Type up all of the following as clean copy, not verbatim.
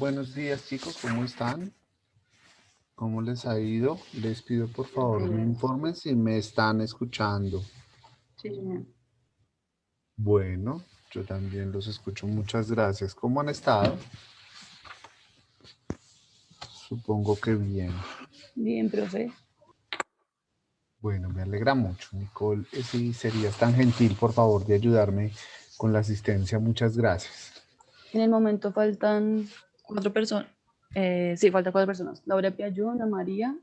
Buenos días, chicos, ¿cómo están? ¿Cómo les ha ido? Les pido por Buenos favor me días. informen si me están escuchando. Sí, señor. Bueno, yo también los escucho, muchas gracias. ¿Cómo han estado? Supongo que bien. Bien, profe. Bueno, me alegra mucho, Nicole. Si serías tan gentil, por favor, de ayudarme con la asistencia, muchas gracias. En el momento faltan 4 personas. Sí, faltan 4 personas. Laura Piaggio, Ana María,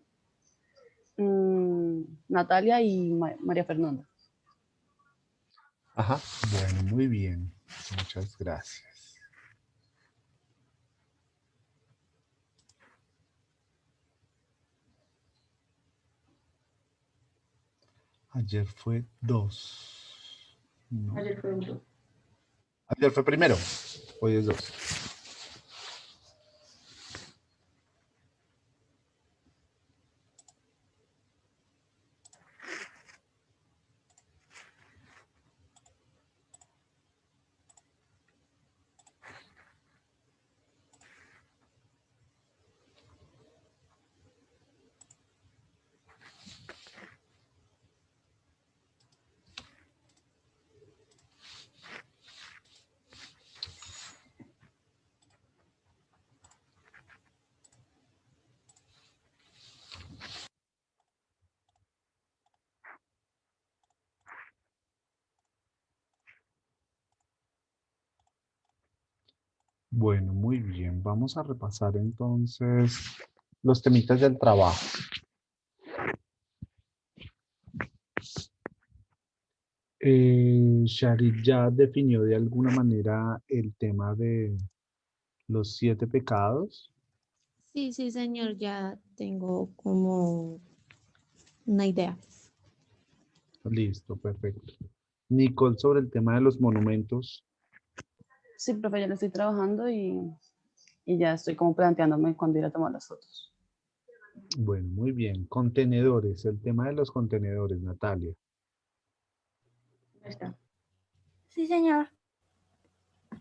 Natalia y María Fernanda. Ajá, bueno, muy bien. Muchas gracias. Ayer fue 2, ¿no? Ayer fue un Ayer fue primero, hoy es 2. Bueno, muy bien. Vamos a repasar entonces los temitas del trabajo. Sharit ya definió de alguna manera el tema de los 7 pecados. Sí, sí, señor, ya tengo como una idea. Listo, perfecto. Nicole sobre el tema de los monumentos. Sí, profe, ya lo estoy trabajando y ya estoy como planteándome cuándo ir a tomar las fotos. Bueno, muy bien. Contenedores, el tema de los contenedores, Natalia. Ya está. Sí, señor.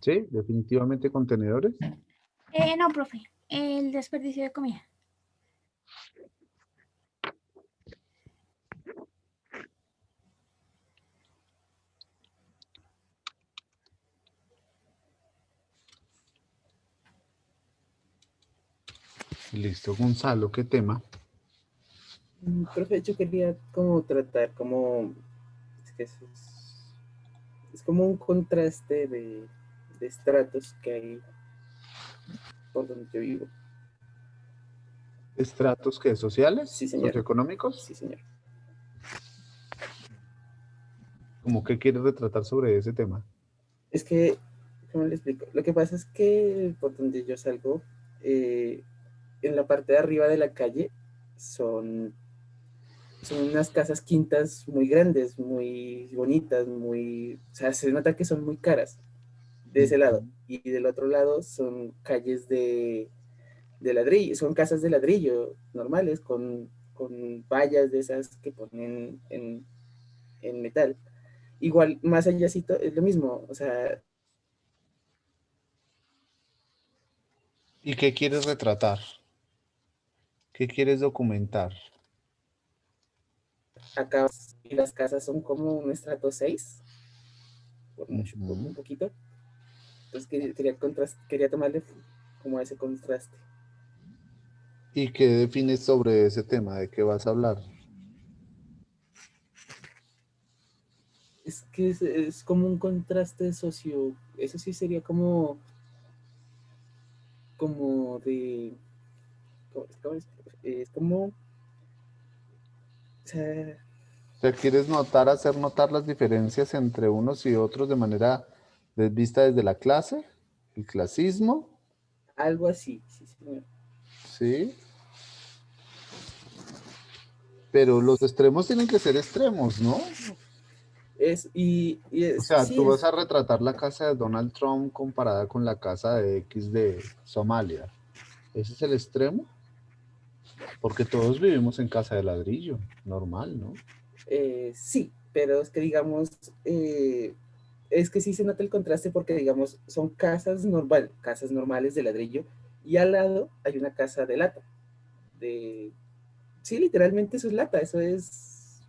¿Sí? Definitivamente contenedores. No, profe. El desperdicio de comida. Listo, Gonzalo, ¿qué tema? Profe, yo quería como tratar como, es que es como un contraste de estratos que hay por donde yo vivo. ¿Estratos qué? ¿Sociales? Sí, señor. ¿Socioeconómicos? Sí, señor. ¿Cómo que quieres retratar sobre ese tema? Es que, ¿cómo le explico? Lo que pasa es que por donde yo salgo, en la parte de arriba de la calle son unas casas quintas muy grandes, muy bonitas, o sea, se nota que son muy caras de ese lado. Y del otro lado son calles de ladrillo, son casas de ladrillo normales con vallas de esas que ponen en metal. Igual, más allácito es lo mismo, o sea, ¿Y qué quieres retratar? ¿Qué quieres documentar? acá las casas son como un estrato 6 por mucho, por un Ujú. poquito. Entonces quería tomarle como ese contraste. ¿Y qué defines sobre ese tema? ¿De qué vas a hablar? Es que es como un contraste socio, eso sí sería como de, es como, o sea, O sea, ¿quieres notar, hacer notar las diferencias entre unos y otros de manera vista desde la clase, el clasismo? algo así, sí, señor. ¿Sí? Pero los extremos tienen que ser extremos, ¿no? O sea, Sí, tú vas a retratar la casa de Donald Trump comparada con la casa de X de Somalia. ¿Ese es el extremo? Porque todos vivimos en casa de ladrillo, normal, ¿no? sí, pero es que digamos, es que sí se nota el contraste porque digamos, son casas normales de ladrillo Y al lado hay una casa de lata. Sí, literalmente eso es lata. Eso es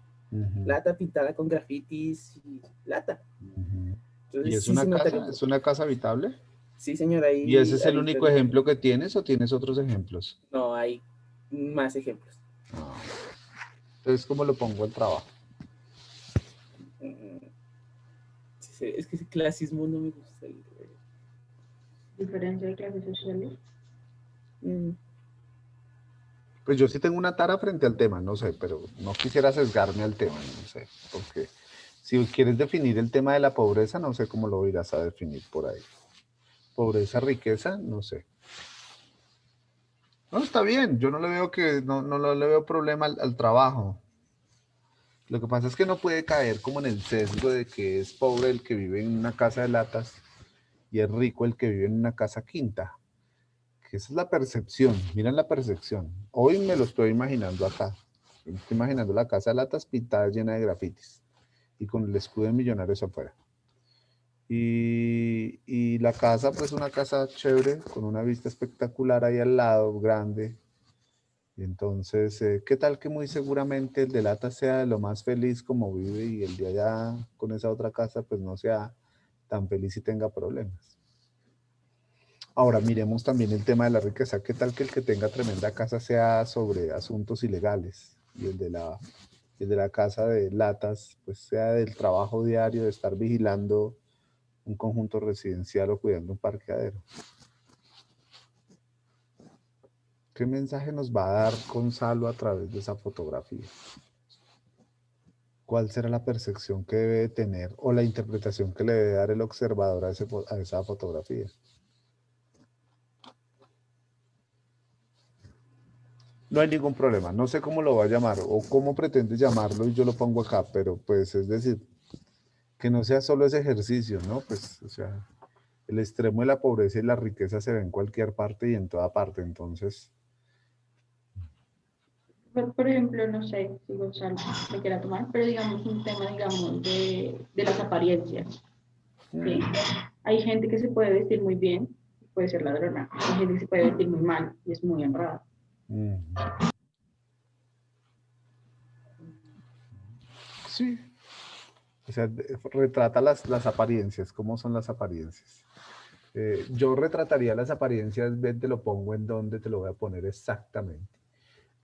lata pintada con grafitis y lata. ¿Y Entonces es sí una se nota casa? ¿Es una casa habitable? Sí, señor, ¿Y ese ahí es el adentro único ejemplo que tienes o tienes otros ejemplos? no hay más ejemplos. Ah, entonces, ¿cómo lo pongo al trabajo? Sí, es que ese clasismo no me gusta. Diferencia de clases sociales. Pues yo sí tengo una tara frente al tema, no sé, pero no quisiera sesgarme al tema, no sé, porque si quieres definir el tema de la pobreza, no sé cómo lo irás a definir por ahí. Pobreza, riqueza, no sé. No, está bien, yo no le veo no le veo problema al trabajo. Lo que pasa es que no puede caer como en el sesgo de que es pobre el que vive en una casa de latas y es rico el que vive en una casa quinta. Que esa es la percepción, miren la percepción. Hoy me lo estoy imaginando acá. Me estoy imaginando la casa de latas pintada llena de grafitis y con el escudo de Millonarios afuera. Y la casa, pues una casa chévere, con una vista espectacular ahí al lado, grande. Y entonces, ¿qué tal que muy seguramente el de lata sea de lo más feliz como vive y el de allá con esa otra casa, pues no sea tan feliz y tenga problemas? Ahora miremos también el tema de la riqueza. ¿Qué tal que el que tenga tremenda casa sea sobre asuntos ilegales y el de la casa de latas pues sea del trabajo diario de estar vigilando un conjunto residencial o cuidando un parqueadero? ¿Qué mensaje nos va a dar Gonzalo a través de esa fotografía? ¿Cuál será la percepción que debe tener o la interpretación que le debe dar el observador a esa fotografía? No hay ningún problema, no sé cómo lo va a llamar o cómo pretende llamarlo y yo lo pongo acá, pero pues es decir, que no sea solo ese ejercicio, ¿no? Pues, o sea, el extremo de la pobreza y la riqueza se ve en cualquier parte y en toda parte, entonces... Por ejemplo, no sé si Gonzalo me quiera tomar, pero digamos un tema, digamos, de las apariencias. ¿Sí? Hay gente que se puede vestir muy bien, puede ser ladrona. Hay gente que se puede vestir muy mal y es muy honrada. Sí, o sea, retrata las apariencias, ¿cómo son las apariencias? Yo retrataría las apariencias, ven, te lo pongo en donde te lo voy a poner exactamente.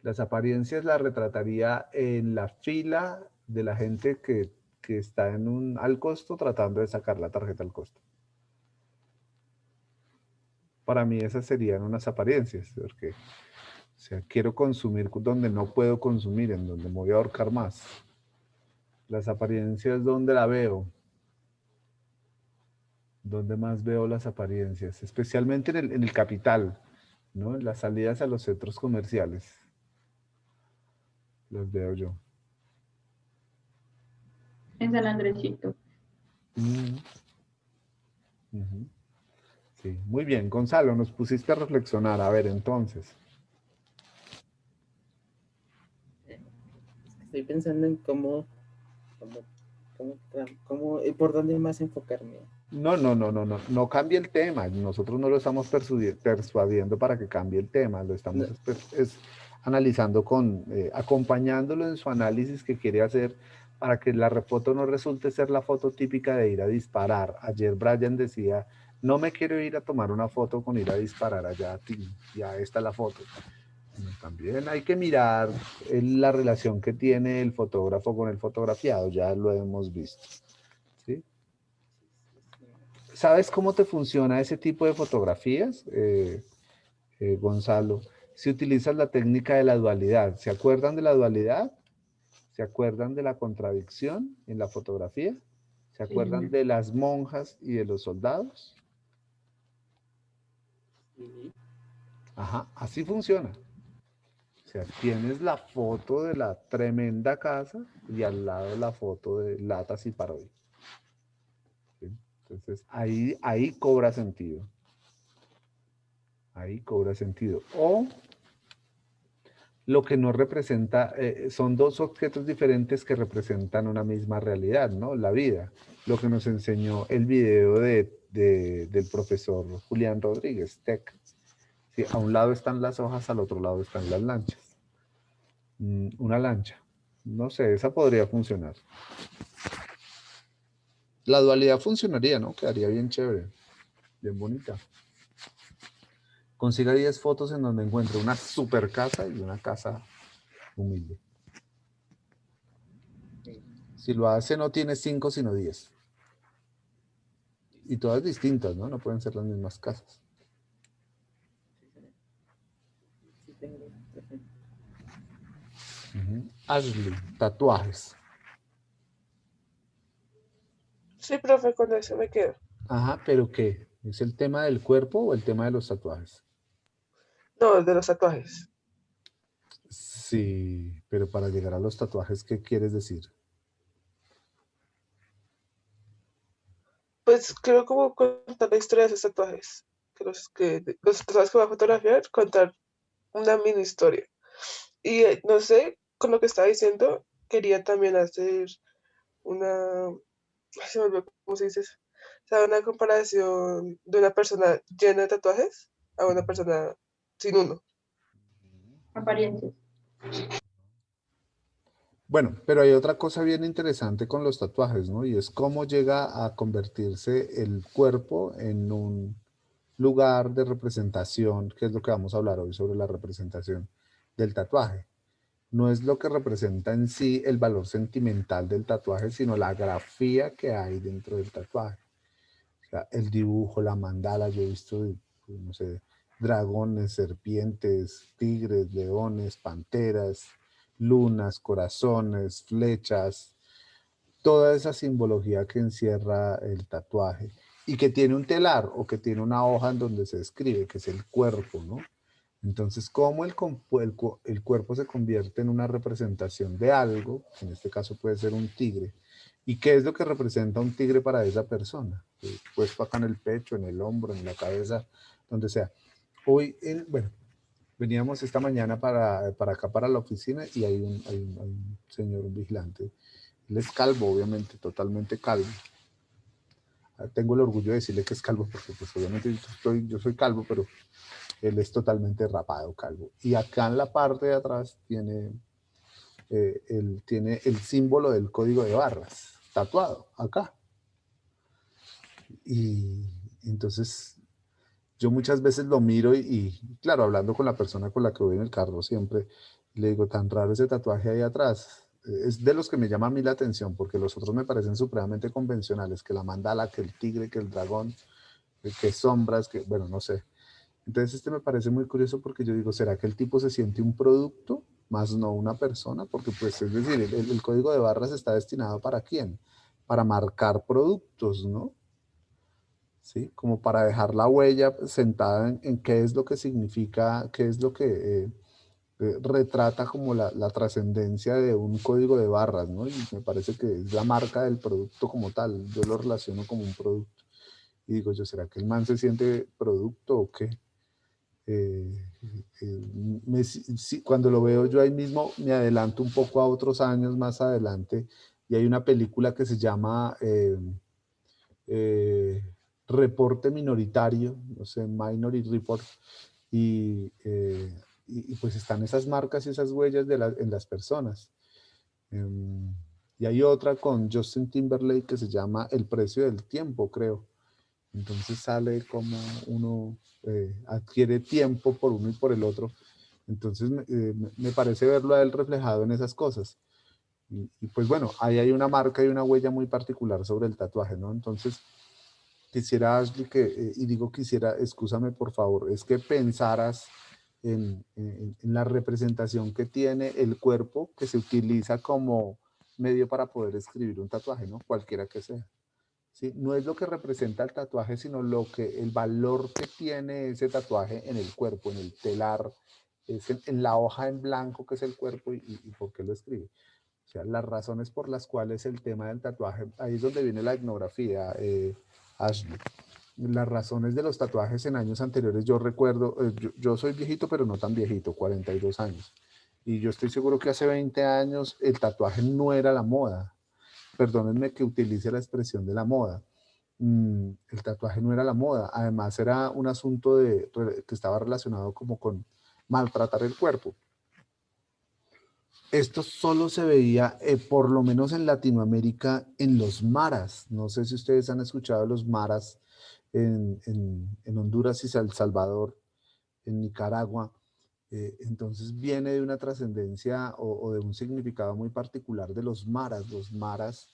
Las apariencias las retrataría en la fila de la gente que está al costo tratando de sacar la tarjeta al costo. Para mí esas serían unas apariencias, porque o sea, quiero consumir donde no puedo consumir, en donde me voy a ahorcar más. Las apariencias, ¿dónde la veo? ¿Dónde más veo las apariencias? Especialmente en el capital, ¿no? En las salidas a los centros comerciales. Las veo yo. En San Andresito. Sí, muy bien, Gonzalo, nos pusiste a reflexionar. A ver, entonces. Estoy pensando en por dónde más enfocarme. No cambie el tema. Nosotros no lo estamos persuadiendo para que cambie el tema. Lo estamos analizando acompañándolo en su análisis que quiere hacer para que la foto no resulte ser la foto típica de ir a disparar. Ayer Brian decía, no me quiero ir a tomar una foto con ir a disparar allá a ti. Ya está la foto. También hay que mirar la relación que tiene el fotógrafo con el fotografiado. Ya lo hemos visto. ¿Sí? ¿Sabes cómo te funciona ese tipo de fotografías, Gonzalo? Si utilizas la técnica de la dualidad. ¿Se acuerdan de la dualidad? ¿Se acuerdan de la contradicción en la fotografía? ¿Se acuerdan de las monjas y de los soldados? Ajá, así funciona. O sea, tienes la foto de la tremenda casa y al lado la foto de latas y parodi. ¿Sí? Entonces, ahí cobra sentido. Ahí cobra sentido. O lo que no representa, son dos objetos diferentes que representan una misma realidad, ¿no? La vida. Lo que nos enseñó el video del profesor Julián Rodríguez, Tech. Sí, a un lado están las hojas, al otro lado están las lanchas. Una lancha. No sé, esa podría funcionar. La dualidad funcionaría, ¿no? Quedaría bien chévere, bien bonita. Consiga 10 fotos en donde encuentre una super casa y una casa humilde. Si lo hace, no tiene 5, sino 10. Y todas distintas, ¿no? No pueden ser las mismas casas. Sí, tengo, profe. Ashley, tatuajes. Sí, profe, con eso me quedo. Ajá, pero ¿qué? ¿Es el tema del cuerpo o el tema de los tatuajes? No, el de los tatuajes. Sí, pero para llegar a los tatuajes, ¿qué quieres decir? Pues quiero como contar la historia de esos tatuajes. Los tatuajes que voy a fotografiar, contar una mini historia. Y no sé, con lo que estaba diciendo, quería también hacer una, ay, se me olvidó cómo se dice eso. O sea, una comparación de una persona llena de tatuajes a una persona sin uno. Apariencias. Bueno, pero hay otra cosa bien interesante con los tatuajes, ¿no? Y es cómo llega a convertirse el cuerpo en un lugar de representación, que es lo que vamos a hablar hoy sobre la representación del tatuaje. No es lo que representa en sí el valor sentimental del tatuaje, sino la grafía que hay dentro del tatuaje. O sea, el dibujo, la mandala, yo he visto, no sé, dragones, serpientes, tigres, leones, panteras, lunas, corazones, flechas, toda esa simbología que encierra el tatuaje y que tiene un telar o que tiene una hoja en donde se escribe, que es el cuerpo, ¿no? Entonces, cómo el cuerpo se convierte en una representación de algo, en este caso puede ser un tigre, y qué es lo que representa un tigre para esa persona, puesto acá en el pecho, en el hombro, en la cabeza, donde sea. Hoy, bueno, veníamos esta mañana para acá, para la oficina, y hay un señor, un vigilante. Él es calvo, obviamente, totalmente calvo. Tengo el orgullo de decirle que es calvo porque pues obviamente yo soy calvo, pero él es totalmente rapado, calvo. Y acá en la parte de atrás él tiene el símbolo del código de barras tatuado acá. Y entonces yo muchas veces lo miro claro, hablando con la persona con la que voy en el carro siempre, le digo, tan raro ese tatuaje ahí atrás. Es de los que me llama a mí la atención, porque los otros me parecen supremamente convencionales, que la mandala, que el tigre, que el dragón, que sombras, que bueno, no sé. Entonces este me parece muy curioso porque yo digo, ¿será que el tipo se siente un producto más no una persona? Porque pues es decir, el código de barras está destinado ¿para quién? Para marcar productos, ¿no? ¿Sí? Como para dejar la huella sentada en qué es lo que significa, qué es lo que retrata como la trascendencia de un código de barras, ¿no? Y me parece que es la marca del producto como tal, yo lo relaciono como un producto. Y digo yo, ¿será que el man se siente producto o qué? Eh, cuando lo veo yo ahí mismo me adelanto un poco a otros años más adelante y hay una película que se llama eh, Reporte Minoritario, no sé, Minority Report, y pues están esas marcas y esas huellas en las personas. Y hay otra con Justin Timberlake que se llama El precio del tiempo, creo. Entonces sale como uno adquiere tiempo por uno y por el otro. Entonces me parece verlo a él reflejado en esas cosas. Y pues bueno, ahí hay una marca y una huella muy particular sobre el tatuaje, ¿no? Entonces quisiera, Ashley, y digo quisiera, excúsame por favor, es que pensaras en la representación que tiene el cuerpo que se utiliza como medio para poder escribir un tatuaje, ¿no? Cualquiera que sea. ¿Sí? No es lo que representa el tatuaje, sino el valor que tiene ese tatuaje en el cuerpo, en el telar, es en la hoja en blanco que es el cuerpo y por qué lo escribe. O sea, las razones por las cuales el tema del tatuaje, ahí es donde viene la etnografía, Ashley. Las razones de los tatuajes en años anteriores, yo recuerdo, yo soy viejito, pero no tan viejito, 42 años. Y yo estoy seguro que hace 20 años el tatuaje no era la moda. Perdónenme que utilice la expresión de la moda. el tatuaje no era la moda. Además era un asunto que estaba relacionado como con maltratar el cuerpo. Esto solo se veía, por lo menos en Latinoamérica, en los maras. No sé si ustedes han escuchado los maras en Honduras y El Salvador, en Nicaragua. Entonces viene de una trascendencia o de un significado muy particular de los maras. Los maras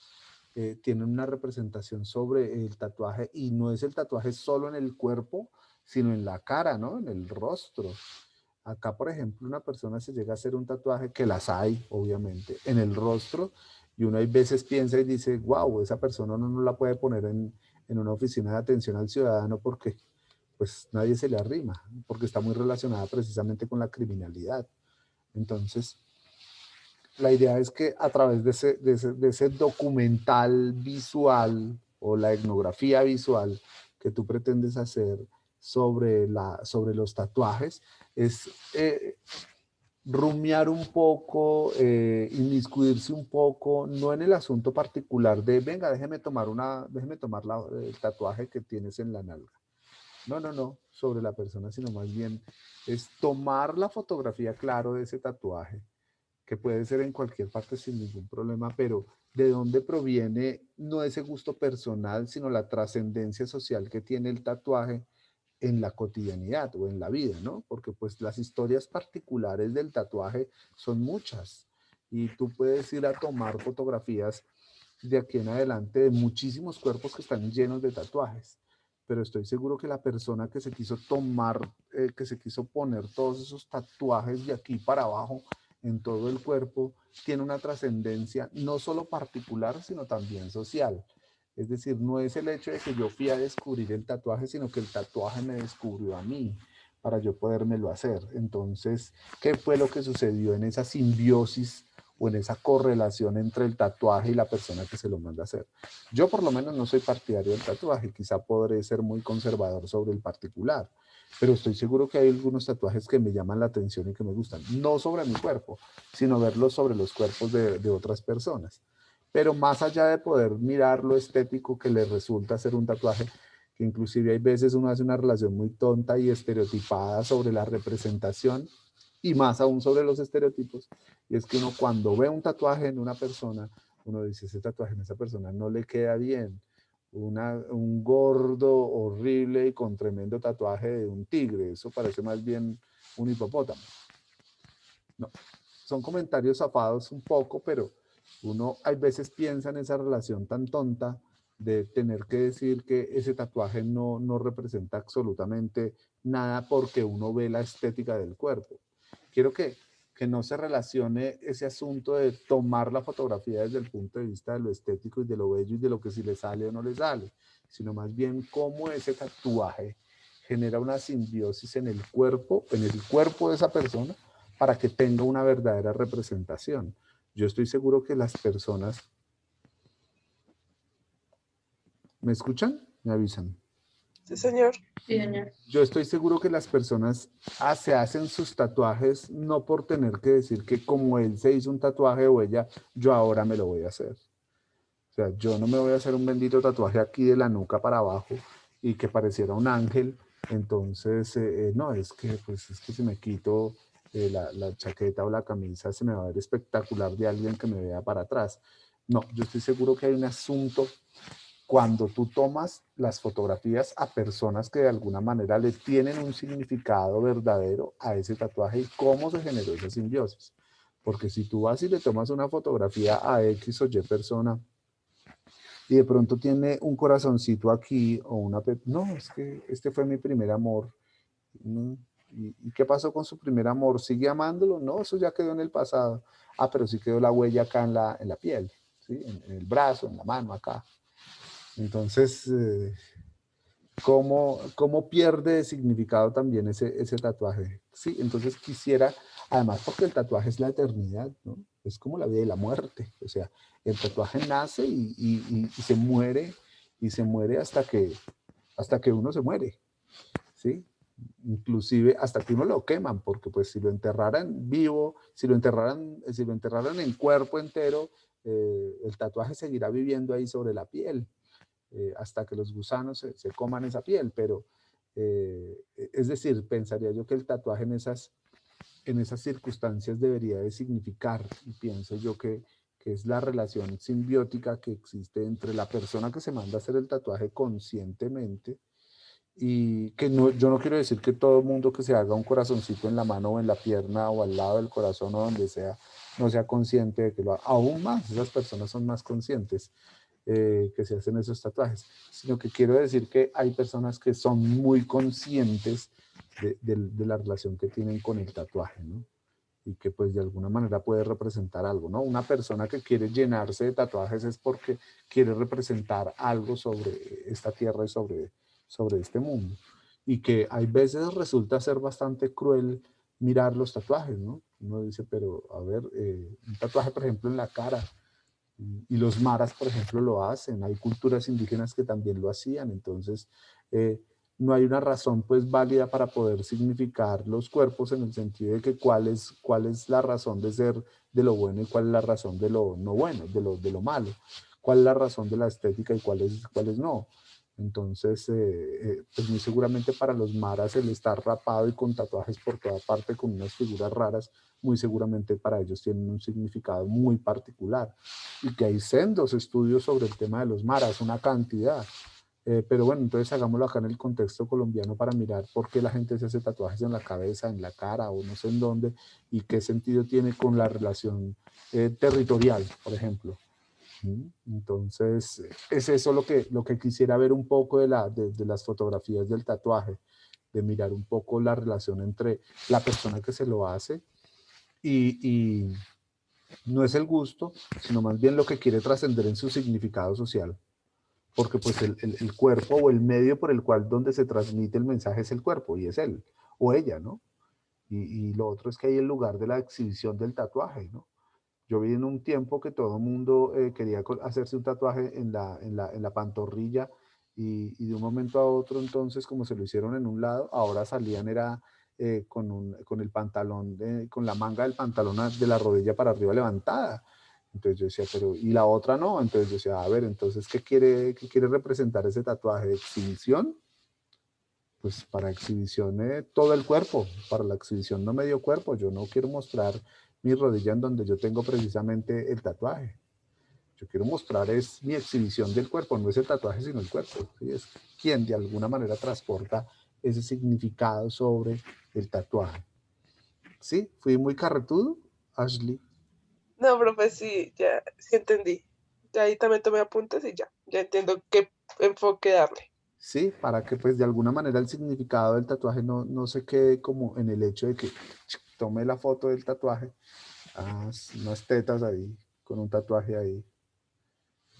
tienen una representación sobre el tatuaje, y no es el tatuaje solo en el cuerpo, sino en la cara, ¿no? En el rostro. Acá, por ejemplo, una persona se llega a hacer un tatuaje, que las hay, obviamente, en el rostro, y uno hay veces piensa y dice, wow, esa persona uno no la puede poner en una oficina de atención al ciudadano porque pues nadie se le arrima, porque está muy relacionada precisamente con la criminalidad. Entonces, la idea es que a través de ese documental visual o la etnografía visual que tú pretendes hacer sobre los tatuajes, es rumiar un poco, inmiscuirse un poco, no en el asunto particular de, venga, déjeme tomar el tatuaje que tienes en la nalga. No, sobre la persona, sino más bien es tomar la fotografía, claro, de ese tatuaje, que puede ser en cualquier parte sin ningún problema, pero de dónde proviene no ese gusto personal, sino la trascendencia social que tiene el tatuaje en la cotidianidad o en la vida, ¿no? Porque pues las historias particulares del tatuaje son muchas, y tú puedes ir a tomar fotografías de aquí en adelante de muchísimos cuerpos que están llenos de tatuajes, pero estoy seguro que la persona que se quiso que se quiso poner todos esos tatuajes de aquí para abajo en todo el cuerpo, tiene una trascendencia no solo particular, sino también social. Es decir, no es el hecho de que yo fui a descubrir el tatuaje, sino que el tatuaje me descubrió a mí para yo podérmelo hacer. Entonces, ¿qué fue lo que sucedió en esa simbiosis o en esa correlación entre el tatuaje y la persona que se lo manda a hacer? Yo por lo menos no soy partidario del tatuaje, quizá podré ser muy conservador sobre el particular, pero estoy seguro que hay algunos tatuajes que me llaman la atención y que me gustan, no sobre mi cuerpo, sino verlos sobre los cuerpos de otras personas. Pero más allá de poder mirar lo estético que le resulta hacer un tatuaje, que inclusive hay veces uno hace una relación muy tonta y estereotipada sobre la representación, y más aún sobre los estereotipos, y es que uno cuando ve un tatuaje en una persona, uno dice, ese tatuaje en esa persona no le queda bien. Un gordo horrible y con tremendo tatuaje de un tigre, eso parece más bien un hipopótamo. No, son comentarios zafados un poco, pero uno hay veces piensa en esa relación tan tonta de tener que decir que ese tatuaje no representa absolutamente nada porque uno ve la estética del cuerpo. Quiero que no se relacione ese asunto de tomar la fotografía desde el punto de vista de lo estético y de lo bello y de lo que si le sale o no le sale, sino más bien cómo ese tatuaje genera una simbiosis en el cuerpo de esa persona para que tenga una verdadera representación. Yo estoy seguro que las personas... ¿Me escuchan? Me avisan. Sí, señor. Sí, señor. Yo estoy seguro que las personas se hacen sus tatuajes no por tener que decir que como él se hizo un tatuaje o ella, yo ahora me lo voy a hacer. O sea, yo no me voy a hacer un bendito tatuaje aquí de la nuca para abajo y que pareciera un ángel. Entonces, no, es que si me quito la chaqueta o la camisa, se me va a ver espectacular de alguien que me vea para atrás. No, yo estoy seguro que hay un asunto cuando tú tomas las fotografías a personas que de alguna manera le tienen un significado verdadero a ese tatuaje y cómo se generó esa simbiosis. Porque si tú vas y le tomas una fotografía a X o Y persona y de pronto tiene un corazoncito aquí o una... No, es que este fue mi primer amor. ¿Y qué pasó con su primer amor? ¿Sigue amándolo? No, eso ya quedó en el pasado. Ah, pero sí quedó la huella acá en la piel, ¿sí? En el brazo, en la mano, acá. Entonces, ¿cómo pierde de significado también ese tatuaje? Sí, entonces quisiera, además porque el tatuaje es la eternidad, ¿no? Es como la vida y la muerte. O sea, el tatuaje nace y se muere hasta que uno se muere, ¿sí? Inclusive hasta que uno lo queman, porque pues si lo enterraran vivo, si lo enterraran en cuerpo entero, el tatuaje seguirá viviendo ahí sobre la piel. hasta que los gusanos se coman esa piel, pero es decir, pensaría yo que el tatuaje en esas circunstancias debería de significar, y pienso yo que es la relación simbiótica que existe entre la persona que se manda a hacer el tatuaje conscientemente, y que no, yo no quiero decir que todo el mundo que se haga un corazoncito en la mano o en la pierna o al lado del corazón o donde sea, no sea consciente de que lo haga. Aún más, esas personas son más conscientes que se hacen esos tatuajes, sino que quiero decir que hay personas que son muy conscientes de la relación que tienen con el tatuaje, ¿no? Y que pues de alguna manera puede representar algo, ¿no? Una persona que quiere llenarse de tatuajes es porque quiere representar algo sobre esta tierra y sobre este mundo. Y que hay veces resulta ser bastante cruel mirar los tatuajes, ¿no? Uno dice, pero a ver, un tatuaje, por ejemplo, en la cara, y los maras, por ejemplo, lo hacen. Hay culturas indígenas que también lo hacían. Entonces, no hay una razón pues válida para poder significar los cuerpos en el sentido de que cuál es la razón de ser de lo bueno y cuál es la razón de lo no bueno, de lo malo. Cuál es la razón de la estética y cuál es no. Entonces, pues muy seguramente para los maras el estar rapado y con tatuajes por toda parte, con unas figuras raras, muy seguramente para ellos tienen un significado muy particular. Y que hay sendos estudios sobre el tema de los maras, una cantidad. Pero bueno, entonces hagámoslo acá en el contexto colombiano para mirar por qué la gente se hace tatuajes en la cabeza, en la cara o no sé en dónde, y qué sentido tiene con la relación territorial, por ejemplo. Entonces, es eso lo que quisiera ver un poco de las fotografías del tatuaje, de mirar un poco la relación entre la persona que se lo hace y no es el gusto, sino más bien lo que quiere trascender en su significado social. Porque pues el cuerpo o el medio por el cual donde se transmite el mensaje es el cuerpo y es él o ella, ¿no? Y lo otro es que hay el lugar de la exhibición del tatuaje, ¿no? Yo vi en un tiempo que todo el mundo quería hacerse un tatuaje en la pantorrilla y de un momento a otro entonces como se lo hicieron en un lado, ahora salían era con el pantalón, con la manga del pantalón de la rodilla para arriba levantada. Entonces yo decía, pero ¿y la otra no? Entonces yo decía, a ver, entonces qué quiere representar ese tatuaje? ¿Exhibición? Pues para exhibición todo el cuerpo, para la exhibición no medio cuerpo. Yo no quiero mostrar mi rodilla en donde yo tengo precisamente el tatuaje. Yo quiero mostrar es mi exhibición del cuerpo, no es el tatuaje sino el cuerpo. ¿Sí? Es quien de alguna manera transporta ese significado sobre el tatuaje. ¿Sí? ¿Fui muy carretudo, Ashley? No, profe, sí, ya, sí entendí. Ya ahí también tomé apuntes y ya entiendo qué enfoque darle. Sí, para que pues de alguna manera el significado del tatuaje no se quede como en el hecho de que tome la foto del tatuaje, unas tetas ahí, con un tatuaje ahí,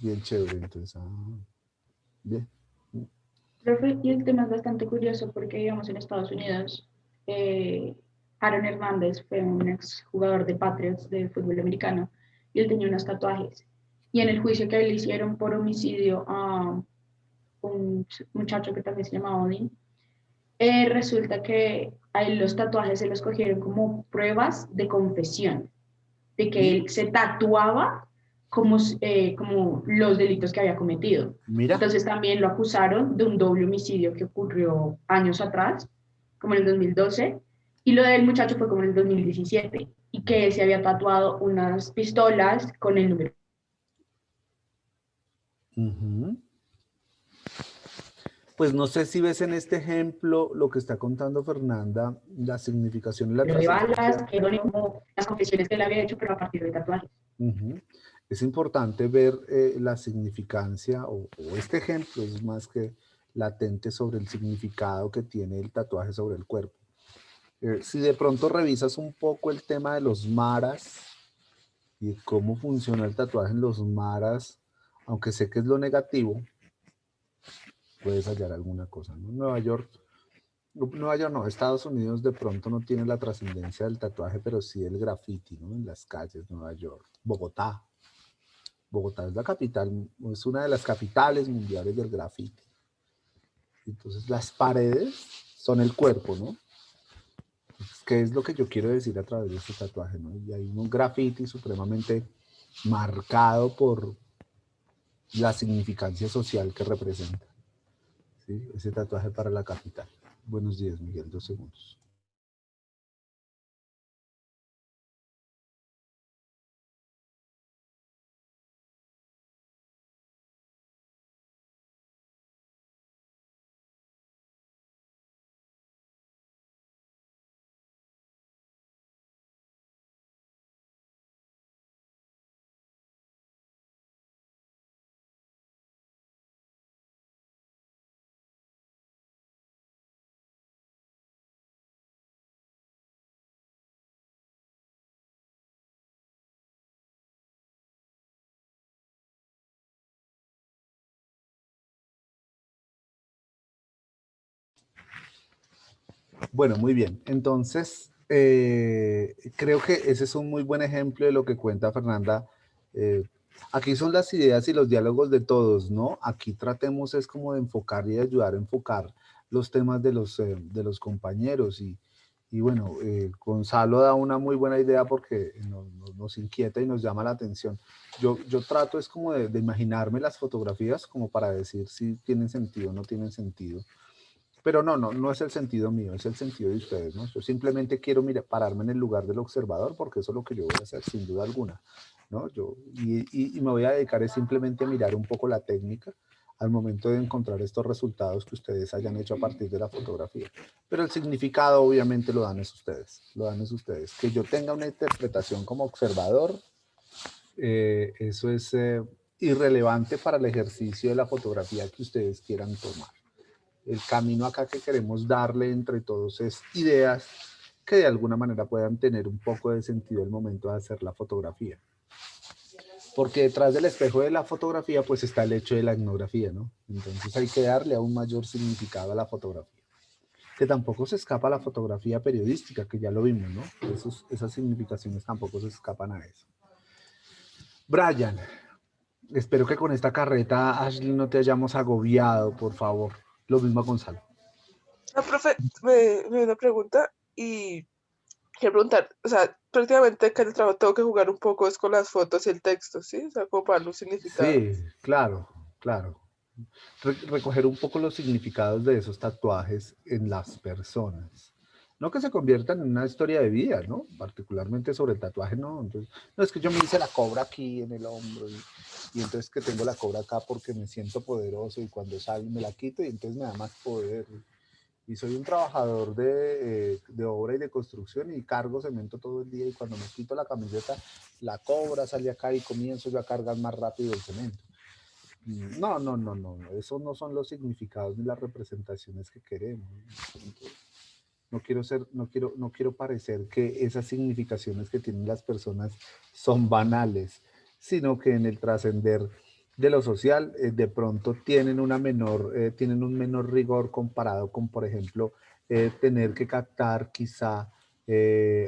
bien chévere, entonces, bien. Profe, y el tema es bastante curioso porque, digamos, en Estados Unidos, Aaron Hernández fue un ex jugador de Patriots de fútbol americano y él tenía unos tatuajes. Y en el juicio que le hicieron por homicidio a un muchacho que también se llamaba Odin, resulta que a él los tatuajes se los cogieron como pruebas de confesión, de que él se tatuaba como los delitos que había cometido. Mira. Entonces también lo acusaron de un doble homicidio que ocurrió años atrás, como en el 2012, y lo del muchacho fue como en el 2017, y que él se había tatuado unas pistolas con el número. Pues no sé si ves en este ejemplo lo que está contando Fernanda, la significación y la De balas, trascendencia. que eran como las confesiones que él había hecho, pero a partir de tatuajes. Es importante ver la significancia, o este ejemplo es más que latente sobre el significado que tiene el tatuaje sobre el cuerpo. Si de pronto revisas un poco el tema de los maras y cómo funciona el tatuaje en los maras, aunque sé que es lo negativo, puedes hallar alguna cosa, ¿no? Nueva York no, Estados Unidos de pronto no tiene la trascendencia del tatuaje, pero sí el graffiti, ¿no? En las calles, Nueva York, Bogotá. Bogotá es la capital, es una de las capitales mundiales del graffiti. Entonces las paredes son el cuerpo, ¿no? Entonces, ¿qué es lo que yo quiero decir a través de este tatuaje, ¿no? Y hay un graffiti supremamente marcado por la significancia social que representa. ¿Sí? Ese tatuaje para la capital. Buenos días, Miguel, 2 segundos. Bueno, muy bien. Entonces, creo que ese es un muy buen ejemplo de lo que cuenta Fernanda. Aquí son las ideas y los diálogos de todos, ¿no? Aquí tratemos es como de enfocar y de ayudar a enfocar los temas de los compañeros. Y bueno, Gonzalo da una muy buena idea porque nos inquieta y nos llama la atención. Yo trato es como de imaginarme las fotografías como para decir si tienen sentido o no tienen sentido. Pero no es el sentido mío, es el sentido de ustedes, ¿no? Yo simplemente quiero pararme en el lugar del observador porque eso es lo que yo voy a hacer, sin duda alguna, ¿no? Y me voy a dedicar es simplemente a mirar un poco la técnica al momento de encontrar estos resultados que ustedes hayan hecho a partir de la fotografía. Pero el significado obviamente lo dan es ustedes, lo dan es ustedes. Que yo tenga una interpretación como observador, eso es irrelevante para el ejercicio de la fotografía que ustedes quieran tomar. El camino acá que queremos darle entre todos es ideas que de alguna manera puedan tener un poco de sentido al momento de hacer la fotografía. Porque detrás del espejo de la fotografía pues está el hecho de la etnografía, ¿no? Entonces hay que darle aún mayor significado a la fotografía. Que tampoco se escapa a la fotografía periodística, que ya lo vimos, ¿no? Esas significaciones tampoco se escapan a eso. Brian, espero que con esta carreta, Ashley, no te hayamos agobiado, por favor. Lo mismo a Gonzalo. No, profe, me dio una pregunta y quiero preguntar, o sea, prácticamente acá en el trabajo tengo que jugar un poco es con las fotos y el texto, ¿sí? O sea, como para darle un significado. Sí, claro, claro. Recoger un poco los significados de esos tatuajes en las personas. No que se conviertan en una historia de vida, ¿no? Particularmente sobre el tatuaje, no. Entonces, no es que yo me hice la cobra aquí en el hombro y entonces que tengo la cobra acá porque me siento poderoso y cuando salgo me la quito y entonces me da más poder. Y soy un trabajador de obra y de construcción y cargo cemento todo el día y cuando me quito la camiseta, la cobra sale acá y comienzo yo a cargar más rápido el cemento. No, esos no son los significados ni las representaciones que queremos. No quiero parecer que esas significaciones que tienen las personas son banales, sino que en el trascender de lo social, de pronto tienen tienen un menor rigor comparado con, por ejemplo, tener que captar quizá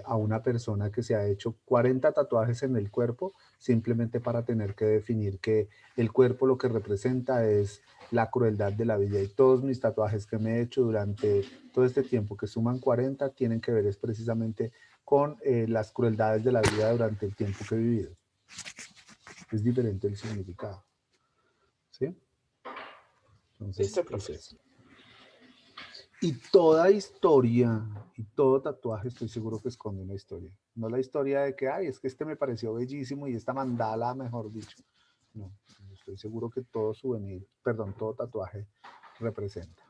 a una persona que se ha hecho 40 tatuajes en el cuerpo simplemente para tener que definir que el cuerpo lo que representa es la crueldad de la vida y todos mis tatuajes que me he hecho durante todo este tiempo, que suman 40, tienen que ver es precisamente con las crueldades de la vida durante el tiempo que he vivido. Es diferente el significado. ¿Sí? Entonces, Listo, profe. es eso. Y toda historia y todo tatuaje estoy seguro que esconde una historia. No la historia de que, ay, es que este me pareció bellísimo y esta mandala, mejor dicho. No, estoy seguro que todo souvenir, perdón, todo tatuaje representa.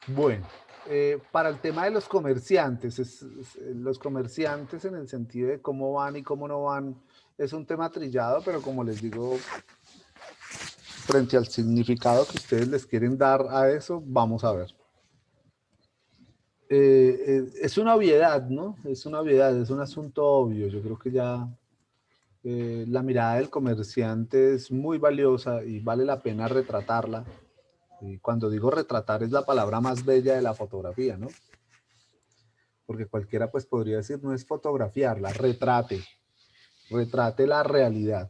Bueno, para el tema de los comerciantes, los comerciantes en el sentido de cómo van y cómo no van, es un tema trillado, pero como les digo, frente al significado que ustedes les quieren dar a eso, vamos a ver. Es una obviedad, ¿no? Es una obviedad, es un asunto obvio. Yo creo que ya la mirada del comerciante es muy valiosa y vale la pena retratarla. Y cuando digo retratar es la palabra más bella de la fotografía, ¿no? Porque cualquiera pues podría decir, no es fotografiarla, retrate la realidad.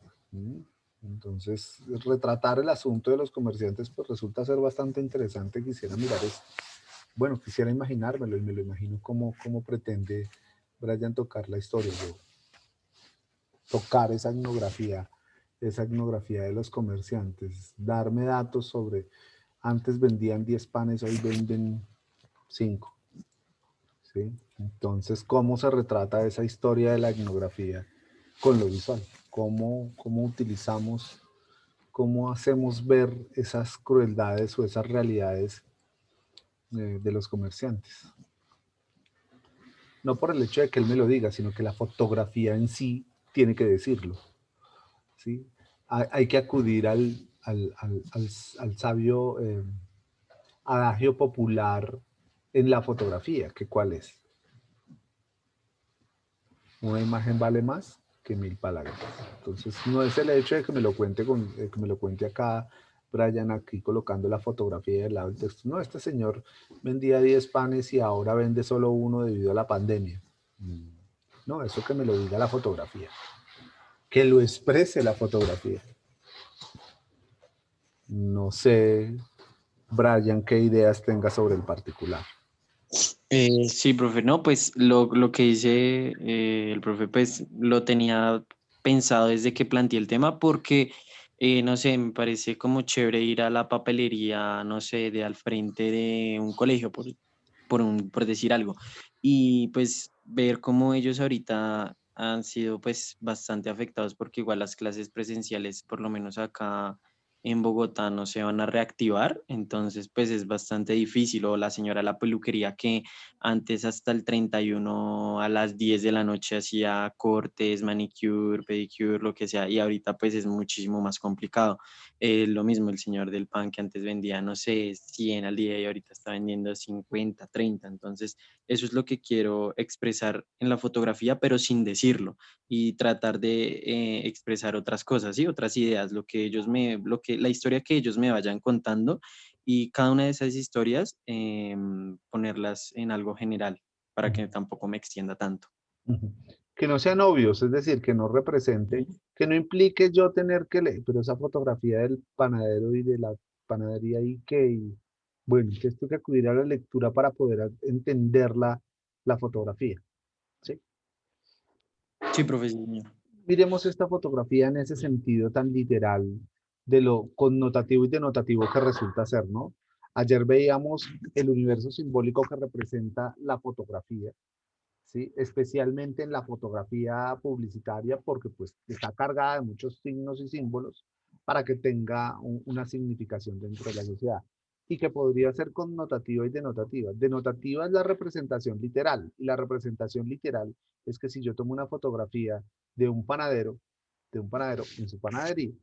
Entonces, retratar el asunto de los comerciantes pues resulta ser bastante interesante. Quisiera mirar esto. Bueno, quisiera imaginármelo y me lo imagino cómo pretende Brian tocar la historia, tocar esa etnografía esa etnografía de los comerciantes, darme datos sobre, antes vendían 10 panes, hoy venden 5, ¿sí? Entonces, ¿cómo se retrata esa historia de la etnografía con lo visual? ¿Cómo utilizamos, cómo hacemos ver esas crueldades o esas realidades de los comerciantes? No por el hecho de que él me lo diga, sino que la fotografía en sí tiene que decirlo, ¿sí? Hay que acudir al sabio adagio popular en la fotografía, que ¿cuál es? Una imagen vale más que 1000 palabras. Entonces, no es el hecho de que me lo cuente, que me lo cuente acá, Brian, aquí colocando la fotografía del lado del texto. No, este señor vendía 10 panes y ahora vende solo uno debido a la pandemia. No, eso que me lo diga la fotografía. Que lo exprese la fotografía. No sé, Brian, qué ideas tenga sobre el particular. Sí, profe, no, pues lo que dice el profe, pues lo tenía pensado desde que planteé el tema porque, no sé, me parece como chévere ir a la papelería, no sé, de al frente de un colegio, por decir algo, y pues ver cómo ellos ahorita han sido pues bastante afectados porque igual las clases presenciales, por lo menos acá en Bogotá, no se van a reactivar, entonces pues es bastante difícil, o la señora de la peluquería que antes hasta el 31 a las 10 de la noche hacía cortes, manicure, pedicure, lo que sea, y ahorita pues es muchísimo más complicado. Lo mismo el señor del pan que antes vendía, no sé, 100 al día y ahorita está vendiendo 50, 30. Entonces, eso es lo que quiero expresar en la fotografía, pero sin decirlo y tratar de expresar otras cosas, ¿sí? Otras ideas, la historia que ellos me vayan contando y cada una de esas historias ponerlas en algo general para que tampoco me extienda tanto. Que no sean obvios, es decir, que no represente, que no implique yo tener que leer, pero esa fotografía del panadero y de la panadería y que, bueno, que esto que acudir a la lectura para poder entender la fotografía, ¿sí? Sí, profesor. Miremos esta fotografía en ese sentido tan literal de lo connotativo y denotativo que resulta ser, ¿no? Ayer veíamos el universo simbólico que representa la fotografía, ¿sí? Especialmente en la fotografía publicitaria, porque pues está cargada de muchos signos y símbolos para que tenga una significación dentro de la sociedad y que podría ser connotativa y denotativa. Denotativa es la representación literal y la representación literal es que si yo tomo una fotografía de un panadero en su panadería,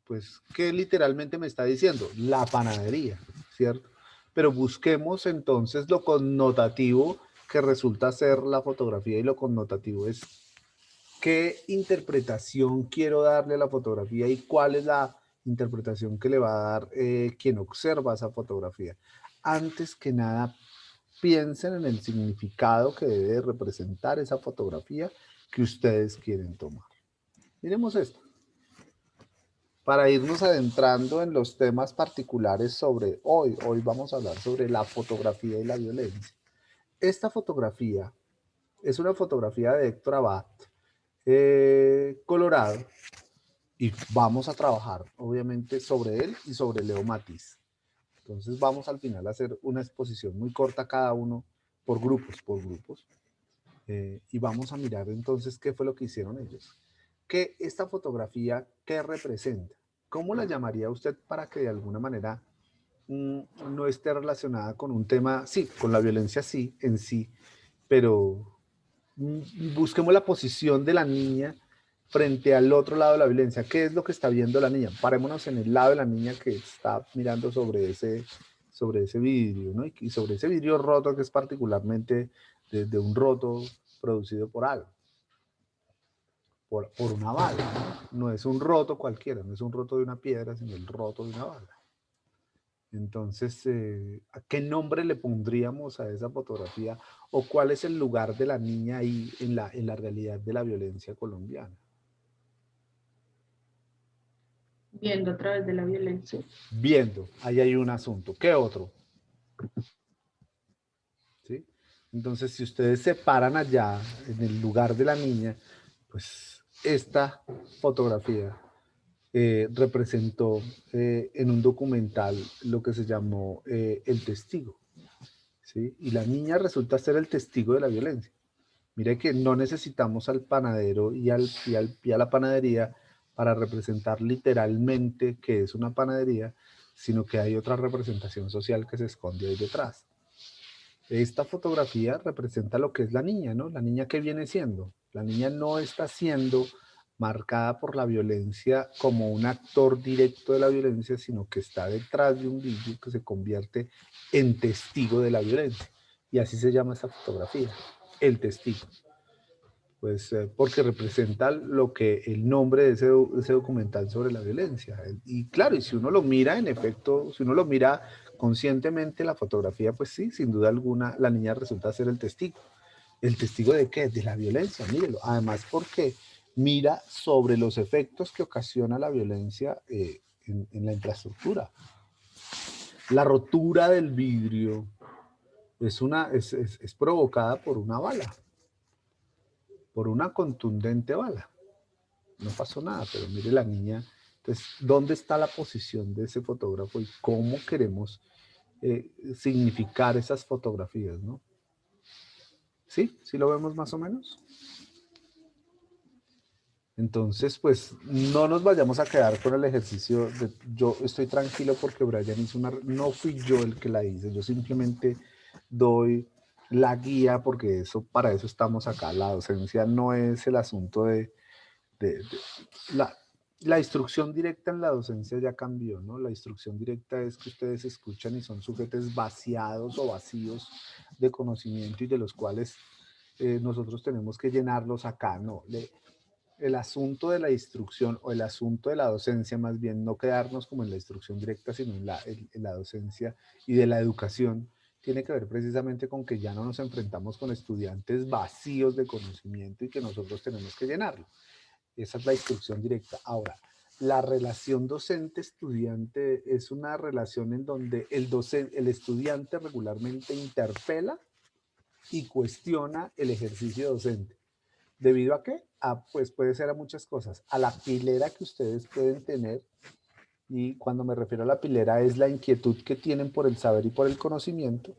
pues, ¿qué literalmente me está diciendo? La panadería, ¿cierto? Pero busquemos entonces lo connotativo que resulta ser la fotografía y lo connotativo es qué interpretación quiero darle a la fotografía y cuál es la interpretación que le va a dar quien observa esa fotografía. Antes que nada, piensen en el significado que debe representar esa fotografía que ustedes quieren tomar. Miremos esto. Para irnos adentrando en los temas particulares sobre hoy vamos a hablar sobre la fotografía y la violencia. Esta fotografía es una fotografía de Héctor Abad, Colorado, y vamos a trabajar obviamente sobre él y sobre Leo Matiz. Entonces vamos al final a hacer una exposición muy corta cada uno por grupos, y vamos a mirar entonces qué fue lo que hicieron ellos. Que esta fotografía, ¿qué representa? ¿Cómo la llamaría usted para que de alguna manera no esté relacionada con un tema, sí, con la violencia sí, en sí, pero busquemos la posición de la niña frente al otro lado de la violencia? ¿Qué es lo que está viendo la niña? Parémonos en el lado de la niña que está mirando sobre ese vidrio, ¿no? Y sobre ese vidrio roto que es particularmente de un roto producido por algo, por una bala. No es un roto cualquiera, no es un roto de una piedra, sino el roto de una bala. Entonces, ¿a qué nombre le pondríamos a esa fotografía? ¿O cuál es el lugar de la niña ahí en la realidad de la violencia colombiana? Viendo a través de la violencia. Viendo, ahí hay un asunto. ¿Qué otro? ¿Sí? Entonces, si ustedes se paran allá, en el lugar de la niña, pues esta fotografía representó en un documental lo que se llamó El Testigo, ¿sí? Y la niña resulta ser el testigo de la violencia. Mire que no necesitamos al panadero y a la panadería para representar literalmente que es una panadería, sino que hay otra representación social que se esconde ahí detrás. Esta fotografía representa lo que es la niña, ¿no? La niña que viene siendo. La niña no está siendo marcada por la violencia como un actor directo de la violencia, sino que está detrás de un vidrio que se convierte en testigo de la violencia. Y así se llama esa fotografía, el testigo. Pues porque representa lo que el nombre de ese documental sobre la violencia. Y claro, y si uno lo mira, en efecto, si uno lo mira conscientemente la fotografía, pues sí, sin duda alguna, la niña resulta ser el testigo. ¿El testigo de qué? De la violencia, mírelo. Además, porque mira sobre los efectos que ocasiona la violencia en la infraestructura. La rotura del vidrio es provocada por una bala, por una contundente bala. No pasó nada, pero mire la niña. Entonces, ¿dónde está la posición de ese fotógrafo y cómo queremos significar esas fotografías, ¿no? ¿Sí? ¿Sí lo vemos más o menos? Entonces, pues, no nos vayamos a quedar con el ejercicio de, yo estoy tranquilo porque Brian hizo una, no fui yo el que la hice, yo simplemente doy la guía porque eso, para eso estamos acá. La docencia no es el asunto de la, la instrucción directa en la docencia ya cambió, ¿no? La instrucción directa es que ustedes escuchan y son sujetos vaciados o vacíos de conocimiento y de los cuales nosotros tenemos que llenarlos acá, ¿no? El asunto de la instrucción o el asunto de la docencia, más bien no quedarnos como en la instrucción directa, sino en la docencia y de la educación, tiene que ver precisamente con que ya no nos enfrentamos con estudiantes vacíos de conocimiento y que nosotros tenemos que llenarlo. Esa es la instrucción directa. Ahora, la relación docente-estudiante es una relación en donde el estudiante regularmente interpela y cuestiona el ejercicio docente. ¿Debido a qué? Pues puede ser a muchas cosas. A la pilera que ustedes pueden tener, y cuando me refiero a la pilera es la inquietud que tienen por el saber y por el conocimiento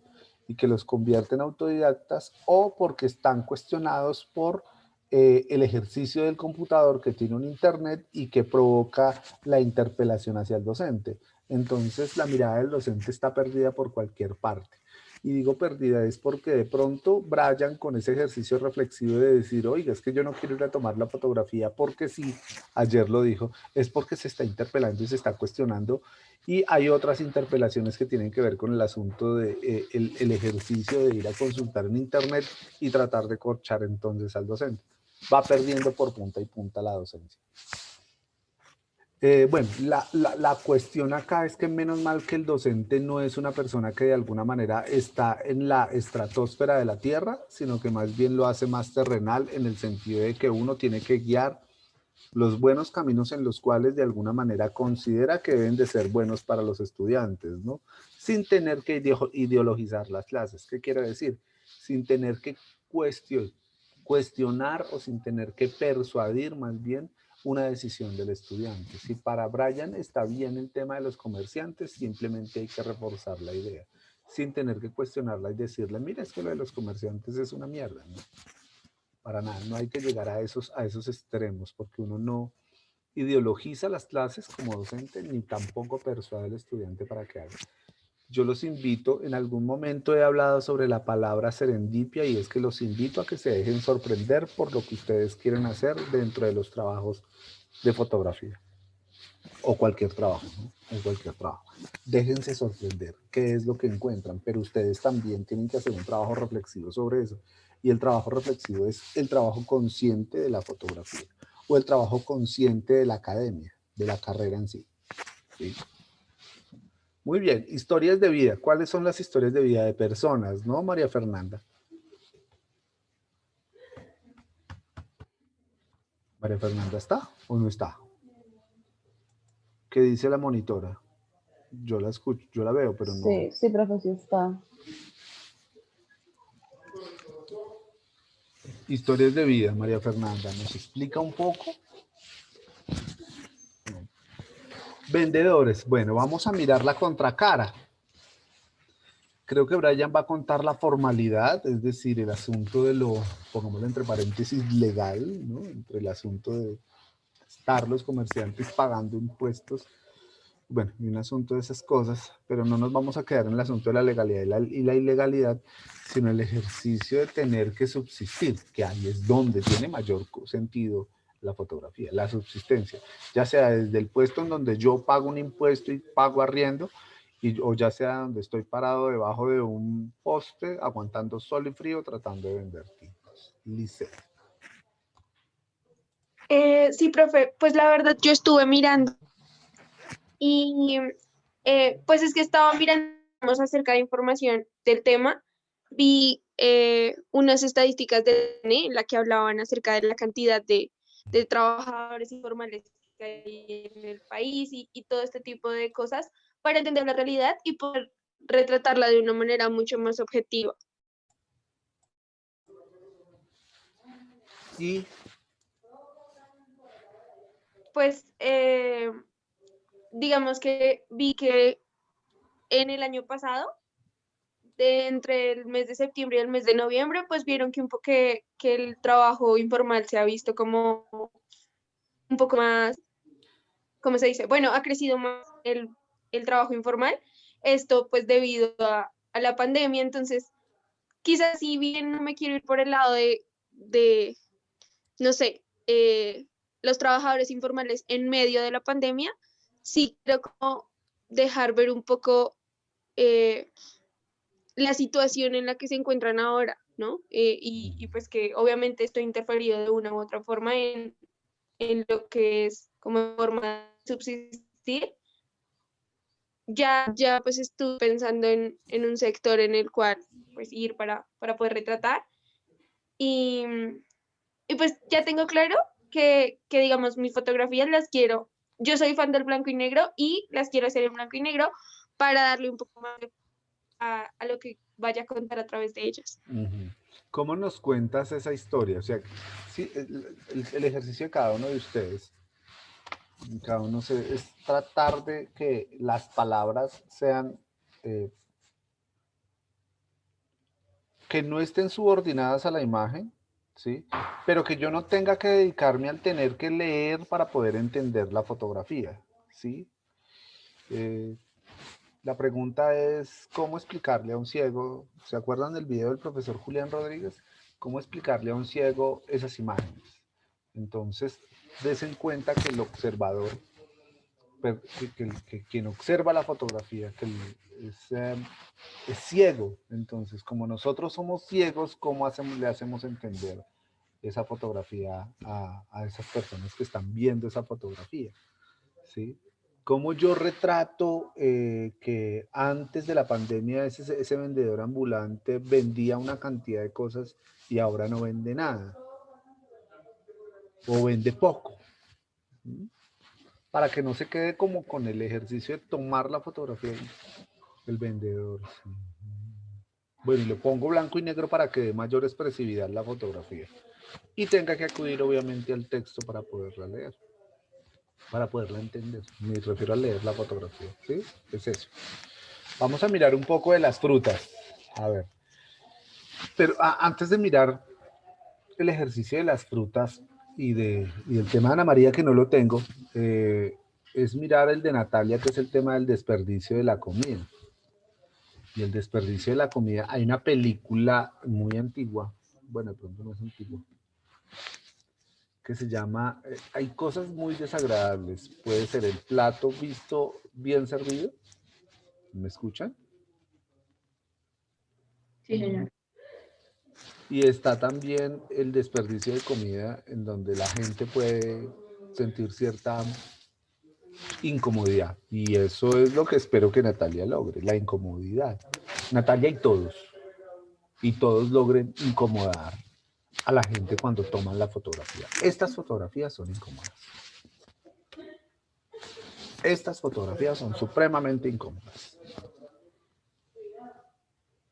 y que los convierte en autodidactas, o porque están cuestionados por el ejercicio del computador que tiene un internet y que provoca la interpelación hacia el docente. Entonces la mirada del docente está perdida por cualquier parte. Y digo perdida es porque de pronto Brian, con ese ejercicio reflexivo de decir, oiga, es que yo no quiero ir a tomar la fotografía porque sí, ayer lo dijo, es porque se está interpelando y se está cuestionando. Y hay otras interpelaciones que tienen que ver con el asunto de el ejercicio de ir a consultar en internet y tratar de corchar entonces al docente. Va perdiendo por punta y punta la docencia. Bueno, la cuestión acá es que menos mal que el docente no es una persona que de alguna manera está en la estratosfera de la Tierra, sino que más bien lo hace más terrenal en el sentido de que uno tiene que guiar los buenos caminos en los cuales de alguna manera considera que deben de ser buenos para los estudiantes, ¿no? Sin tener que ideologizar las clases. ¿Qué quiere decir? Sin tener que cuestionar o sin tener que persuadir más bien una decisión del estudiante. Si para Brian está bien el tema de los comerciantes, simplemente hay que reforzar la idea, sin tener que cuestionarla y decirle, mira, es que lo de los comerciantes es una mierda, ¿no? Para nada, no hay que llegar a esos extremos, porque uno no ideologiza las clases como docente, ni tampoco persuade al estudiante para que haga. Yo los invito, en algún momento he hablado sobre la palabra serendipia, y es que los invito a que se dejen sorprender por lo que ustedes quieren hacer dentro de los trabajos de fotografía o cualquier trabajo, ¿no? En cualquier trabajo. Déjense sorprender qué es lo que encuentran, pero ustedes también tienen que hacer un trabajo reflexivo sobre eso. Y el trabajo reflexivo es el trabajo consciente de la fotografía o el trabajo consciente de la academia, de la carrera en sí. ¿Sí? Muy bien, historias de vida. ¿Cuáles son las historias de vida de personas, no, María Fernanda? ¿María Fernanda está o no está? ¿Qué dice la monitora? Yo la escucho, yo la veo, pero no. Sí, sí, profe, sí está. Historias de vida, María Fernanda. ¿Nos explica un poco? Vendedores. Bueno, vamos a mirar la contracara. Creo que Brian va a contar la formalidad, es decir, el asunto de lo, pongámoslo entre paréntesis, legal, ¿no? Entre el asunto de estar los comerciantes pagando impuestos, bueno, y un asunto de esas cosas, pero no nos vamos a quedar en el asunto de la legalidad y la ilegalidad, sino el ejercicio de tener que subsistir, que ahí es donde tiene mayor sentido la fotografía, la subsistencia, ya sea desde el puesto en donde yo pago un impuesto y pago arriendo, o ya sea donde estoy parado debajo de un poste, aguantando sol y frío, tratando de vender tintos. Lice. Sí, profe, pues la verdad yo estuve mirando y pues es que estaba mirando acerca de información del tema, vi unas estadísticas de DNE en la que hablaban acerca de la cantidad de trabajadores informales que hay en el país y todo este tipo de cosas para entender la realidad y poder retratarla de una manera mucho más objetiva. Y Pues digamos que vi que en el año pasado, entre el mes de septiembre y el mes de noviembre, pues vieron que el trabajo informal se ha visto como un poco más, ¿cómo se dice? Bueno, ha crecido más el trabajo informal, esto pues debido a la pandemia, entonces quizás si bien no me quiero ir por el lado de no sé, los trabajadores informales en medio de la pandemia, sí quiero como dejar ver un poco la situación en la que se encuentran ahora, ¿no? Y pues que obviamente esto ha interferido de una u otra forma en lo que es como forma de subsistir. Ya pues estuve pensando en un sector en el cual pues ir para poder retratar y pues ya tengo claro que digamos mis fotografías las quiero, yo soy fan del blanco y negro y las quiero hacer en blanco y negro para darle un poco más a lo que vaya a contar a través de ellas. ¿cómo nos cuentas esa historia? O sea, sí, el ejercicio de cada uno de ustedes, cada uno es tratar de que las palabras sean, que no estén subordinadas a la imagen, ¿sí? Pero que yo no tenga que dedicarme al tener que leer para poder entender la fotografía, ¿sí? La pregunta es, ¿cómo explicarle a un ciego? ¿Se acuerdan del video del profesor Julián Rodríguez? ¿Cómo explicarle a un ciego esas imágenes? Entonces, des en cuenta que el observador, que quien observa la fotografía, es ciego. Entonces, como nosotros somos ciegos, ¿cómo le hacemos entender esa fotografía a esas personas que están viendo esa fotografía? ¿Sí? ¿Cómo yo retrato que antes de la pandemia ese vendedor ambulante vendía una cantidad de cosas y ahora no vende nada? O vende poco. ¿Sí? Para que no se quede como con el ejercicio de tomar la fotografía del vendedor. ¿Sí? Bueno, y le pongo blanco y negro para que dé mayor expresividad la fotografía. Y tenga que acudir obviamente al texto para poderla leer. Para poderla entender. Me refiero a leer la fotografía, ¿sí? Es eso. Vamos a mirar un poco de las frutas. A ver. Pero antes de mirar el ejercicio de las frutas y del tema de Ana María, que no lo tengo, es mirar el de Natalia, que es el tema del desperdicio de la comida. Y el desperdicio de la comida, hay una película muy antigua, bueno, de pronto no es antigua, que se llama, hay cosas muy desagradables, puede ser el plato visto bien servido. ¿Me escuchan? Sí, señor. Y está también el desperdicio de comida, en donde la gente puede sentir cierta incomodidad. Y eso es lo que espero que Natalia logre, la incomodidad. Natalia y todos logren incomodar a la gente cuando toman la fotografía. Estas fotografías son incómodas. Estas fotografías son supremamente incómodas.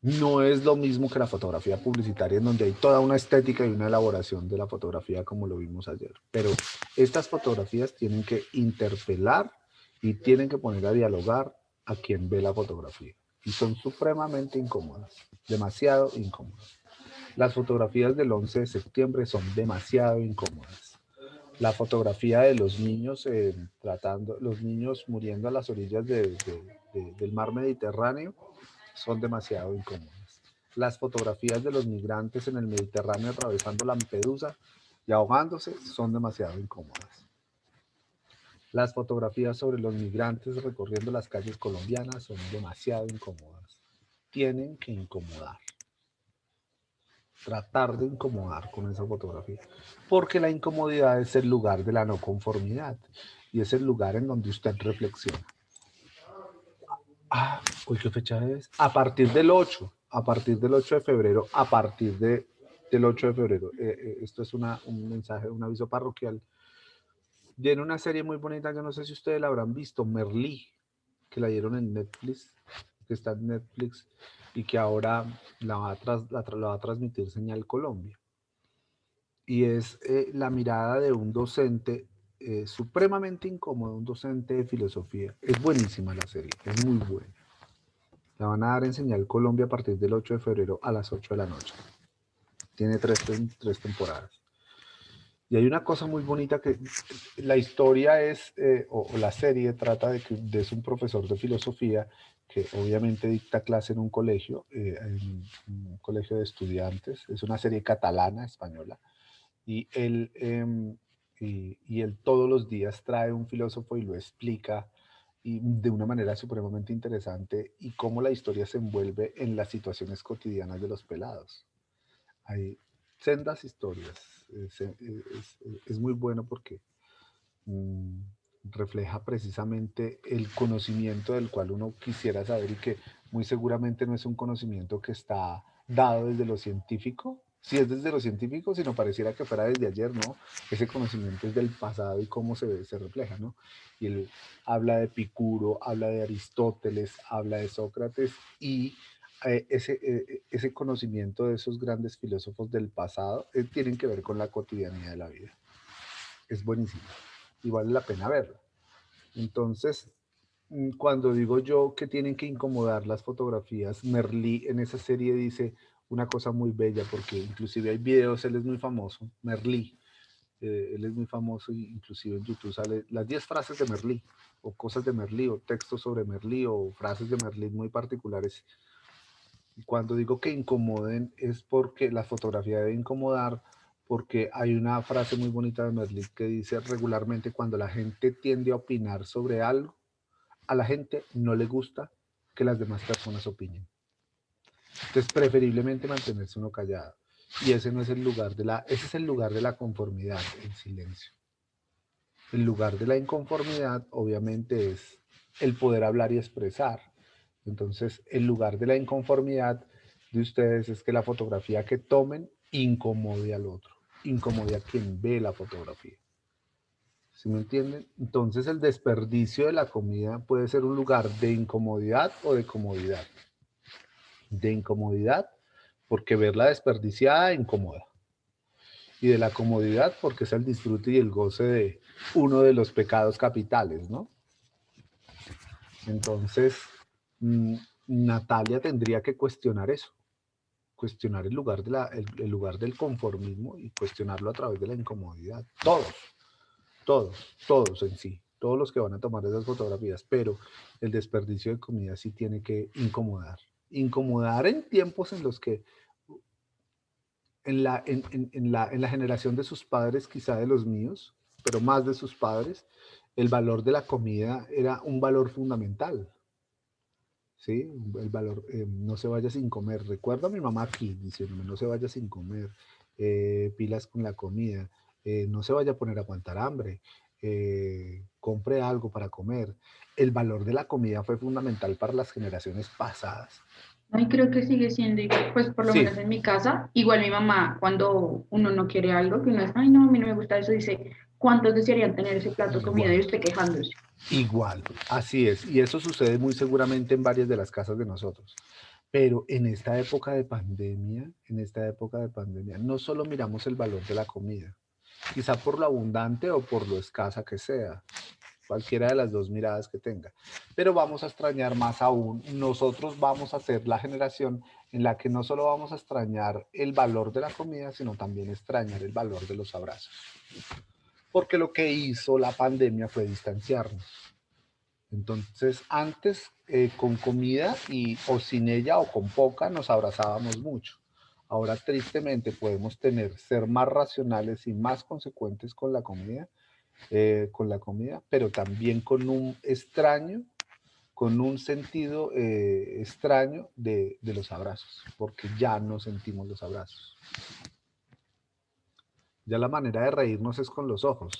No es lo mismo que la fotografía publicitaria, en donde hay toda una estética y una elaboración de la fotografía como lo vimos ayer. Pero estas fotografías tienen que interpelar y tienen que poner a dialogar a quien ve la fotografía. Y son supremamente incómodas, demasiado incómodas. Las fotografías del 11 de septiembre son demasiado incómodas. La fotografía de los niños los niños muriendo a las orillas del mar Mediterráneo son demasiado incómodas. Las fotografías de los migrantes en el Mediterráneo atravesando Lampedusa y ahogándose son demasiado incómodas. Las fotografías sobre los migrantes recorriendo las calles colombianas son demasiado incómodas. Tienen que incomodar. Tratar de incomodar con esa fotografía. Porque la incomodidad es el lugar de la no conformidad. Y es el lugar en donde usted reflexiona. ¿Hoy qué fecha es? A partir del 8 de febrero, del 8 de febrero, esto es un mensaje, un aviso parroquial. Viene una serie muy bonita, yo no sé si ustedes la habrán visto, Merlí, que la dieron en Netflix, que está en Netflix y que ahora la va a transmitir Señal Colombia. Y es la mirada de un docente supremamente incómodo, un docente de filosofía. Es buenísima la serie, es muy buena. La van a dar en Señal Colombia a partir del 8 de febrero a las 8 de la noche. Tiene tres temporadas. Y hay una cosa muy bonita que la historia es, o la serie trata de que es un profesor de filosofía que obviamente dicta clase en un colegio de estudiantes. Es una serie catalana, española. Y él todos los días trae un filósofo y lo explica y de una manera supremamente interesante y cómo la historia se envuelve en las situaciones cotidianas de los pelados. Hay sendas historias. Es muy bueno porque refleja precisamente el conocimiento del cual uno quisiera saber y que muy seguramente no es un conocimiento que está dado desde lo científico. Si es desde lo científico, si no pareciera que fuera desde ayer, ¿no? Ese conocimiento es del pasado y cómo se refleja, ¿no? Y él habla de Epicuro, habla de Aristóteles, habla de Sócrates y ese conocimiento de esos grandes filósofos del pasado tienen que ver con la cotidianidad de la vida. Es buenísimo y vale la pena verlo. Entonces, cuando digo yo que tienen que incomodar las fotografías, Merlí en esa serie dice una cosa muy bella, porque inclusive hay videos, él es muy famoso, Merlí, él es muy famoso, y inclusive en YouTube sale las 10 frases de Merlí, o cosas de Merlí, o textos sobre Merlí, o frases de Merlí muy particulares. Y cuando digo que incomoden es porque la fotografía debe incomodar, porque hay una frase muy bonita de Merlí que dice regularmente cuando la gente tiende a opinar sobre algo, a la gente no le gusta que las demás personas opinen. Entonces, preferiblemente mantenerse uno callado. Y ese no es el lugar ese es el lugar de la conformidad, el silencio. El lugar de la inconformidad, obviamente, es el poder hablar y expresar. Entonces, el lugar de la inconformidad de ustedes es que la fotografía que tomen incomode al otro, incomode a quien ve la fotografía. ¿Sí me entienden? Entonces, el desperdicio de la comida puede ser un lugar de incomodidad o de comodidad. De incomodidad, porque verla desperdiciada incomoda. Y de la comodidad, porque es el disfrute y el goce de uno de los pecados capitales, ¿no? Entonces, Natalia tendría que cuestionar eso, cuestionar el lugar del conformismo y cuestionarlo a través de la incomodidad. Todos en sí, todos los que van a tomar esas fotografías, pero el desperdicio de comida sí tiene que incomodar. Incomodar en tiempos en los que en la generación de sus padres, quizá de los míos, pero más de sus padres, el valor de la comida era un valor fundamental. ¿Sí? El valor, no se vaya sin comer. Recuerdo a mi mamá aquí diciéndome, no se vaya sin comer, pilas con la comida, no se vaya a poner a aguantar hambre, compre algo para comer. El valor de la comida fue fundamental para las generaciones pasadas. Y creo que sigue siendo igual, pues por lo menos en mi casa, igual mi mamá, cuando uno no quiere algo, que uno es, ay no, a mí no me gusta eso, dice, ¿cuántos desearían tener ese plato de comida y usted quejándose? Igual, así es, y eso sucede muy seguramente en varias de las casas de nosotros. Pero en esta época de pandemia, no solo miramos el valor de la comida, quizá por lo abundante o por lo escasa que sea. cualquiera de las dos miradas que tenga. Pero vamos a extrañar más aún. Nosotros vamos a ser la generación en la que no solo vamos a extrañar el valor de la comida, sino también extrañar el valor de los abrazos. Porque lo que hizo la pandemia fue distanciarnos. Entonces, antes con comida o sin ella o con poca nos abrazábamos mucho. Ahora, tristemente, podemos ser más racionales y más consecuentes con la comida, pero también con un sentido extraño de los abrazos, porque ya no sentimos los abrazos. Ya la manera de reírnos es con los ojos.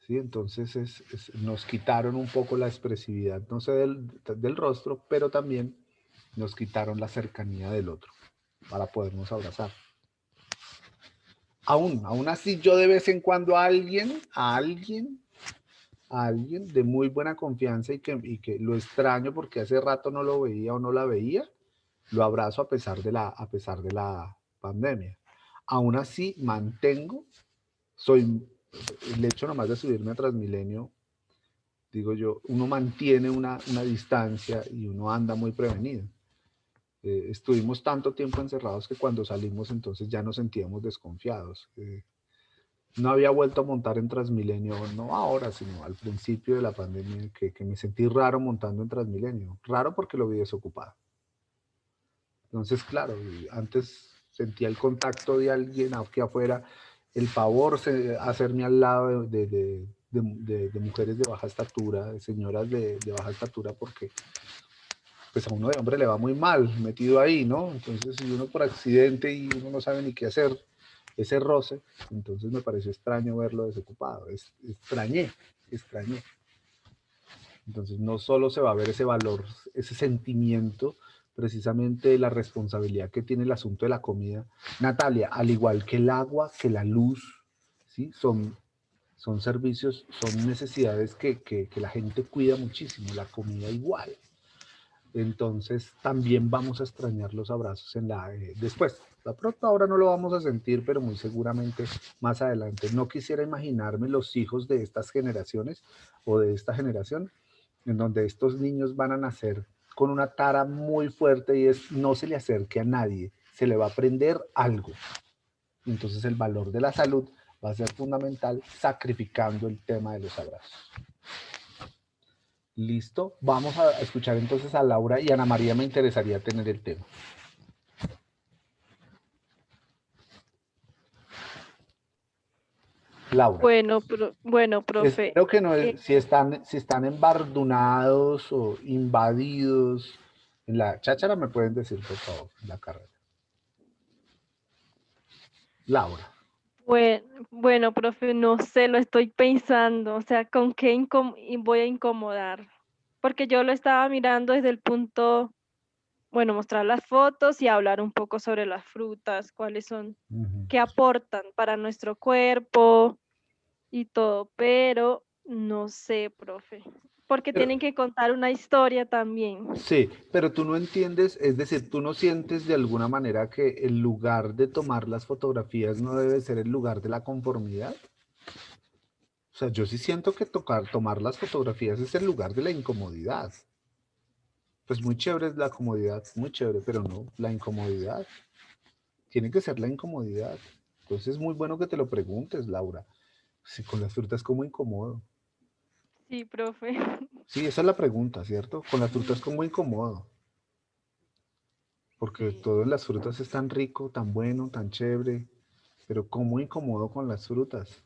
¿Sí? Entonces nos quitaron un poco la expresividad, no sé, del rostro, pero también nos quitaron la cercanía del otro para podernos abrazar. Aún así, yo de vez en cuando a alguien de muy buena confianza y que lo extraño porque hace rato no lo veía o no la veía, lo abrazo a pesar de la pandemia. Aún así, el hecho nomás de subirme a Transmilenio, digo yo, uno mantiene una distancia y uno anda muy prevenido. Estuvimos tanto tiempo encerrados que cuando salimos entonces ya nos sentíamos desconfiados. No había vuelto a montar en Transmilenio, no ahora, sino al principio de la pandemia, que me sentí raro montando en Transmilenio. Raro porque lo vi desocupado. Entonces, claro, antes sentía el contacto de alguien aquí afuera, el pavor hacerme al lado de mujeres de baja estatura, de señoras de baja estatura, porque pues a uno de hombre le va muy mal metido ahí, ¿no? Entonces, si uno por accidente y uno no sabe ni qué hacer, ese roce, entonces me pareció extraño verlo desocupado. Extrañé. Entonces, no solo se va a ver ese valor, ese sentimiento, precisamente de la responsabilidad que tiene el asunto de la comida. Natalia, al igual que el agua, que la luz, ¿sí? Son servicios, son necesidades que la gente cuida muchísimo, la comida igual. Entonces también vamos a extrañar los abrazos después. De pronto ahora no lo vamos a sentir, pero muy seguramente más adelante. No quisiera imaginarme los hijos de estas generaciones o de esta generación en donde estos niños van a nacer con una tara muy fuerte y es no se le acerque a nadie, se le va a aprender algo. Entonces el valor de la salud va a ser fundamental sacrificando el tema de los abrazos. Listo, vamos a escuchar entonces a Laura y Ana María, me interesaría tener el tema. Laura. Bueno, profe. Espero que no, si están embardunados o invadidos en la cháchara, me pueden decir, por favor, en la carrera. Laura. Bueno, profe, no sé, lo estoy pensando, o sea, ¿con qué voy a incomodar? Porque yo lo estaba mirando desde el punto, bueno, mostrar las fotos y hablar un poco sobre las frutas, cuáles son, qué aportan para nuestro cuerpo y todo, pero no sé, profe, porque tienen que contar una historia también. Sí, pero tú no entiendes, es decir, tú no sientes de alguna manera que el lugar de tomar las fotografías no debe ser el lugar de la conformidad. O sea, yo sí siento que tomar las fotografías es el lugar de la incomodidad. Pues muy chévere es la comodidad, muy chévere, pero no, la incomodidad. Tiene que ser la incomodidad. Entonces es muy bueno que te lo preguntes, Laura. Si con las frutas como incomodo. Sí, profe. Sí, esa es la pregunta, ¿cierto? Con las frutas como incomodo. Porque Sí. todas las frutas es tan rico, tan bueno, tan chévere, pero como incomodo con las frutas.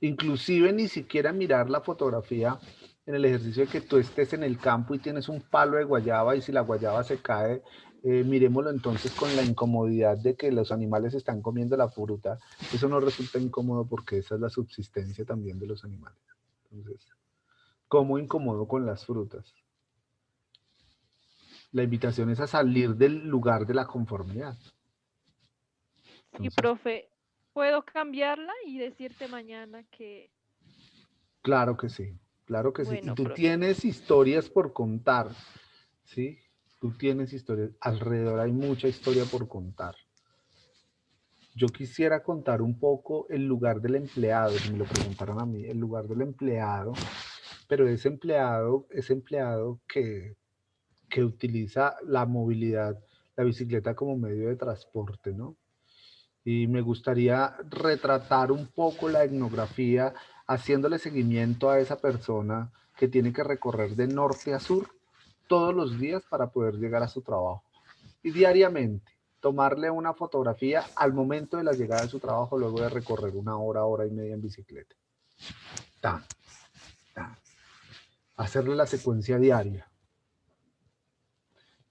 Inclusive ni siquiera mirar la fotografía en el ejercicio de que tú estés en el campo y tienes un palo de guayaba y si la guayaba se cae, miremoslo entonces con la incomodidad de que los animales están comiendo la fruta. Eso no resulta incómodo porque esa es la subsistencia también de los animales. Entonces, ¿cómo incomodo con las frutas? La invitación es a salir del lugar de la conformidad. Sí, Entonces, profe, ¿puedo cambiarla y decirte mañana que... claro que sí, claro que sí. Y Bueno, tú profe. tienes historias por contar, ¿sí? Tú tienes historias, alrededor hay mucha historia por contar. yo quisiera contar un poco el lugar del empleado, si me lo preguntaran a mí, el lugar del empleado, pero ese empleado que utiliza la movilidad, la bicicleta como medio de transporte, ¿no? Y me gustaría retratar un poco la etnografía haciéndole seguimiento a esa persona que tiene que recorrer de norte a sur todos los días para poder llegar a su trabajo. Y diariamente tomarle una fotografía al momento de la llegada de su trabajo luego de recorrer una hora, hora y media en bicicleta. Tan, tan. Hacerle la secuencia diaria.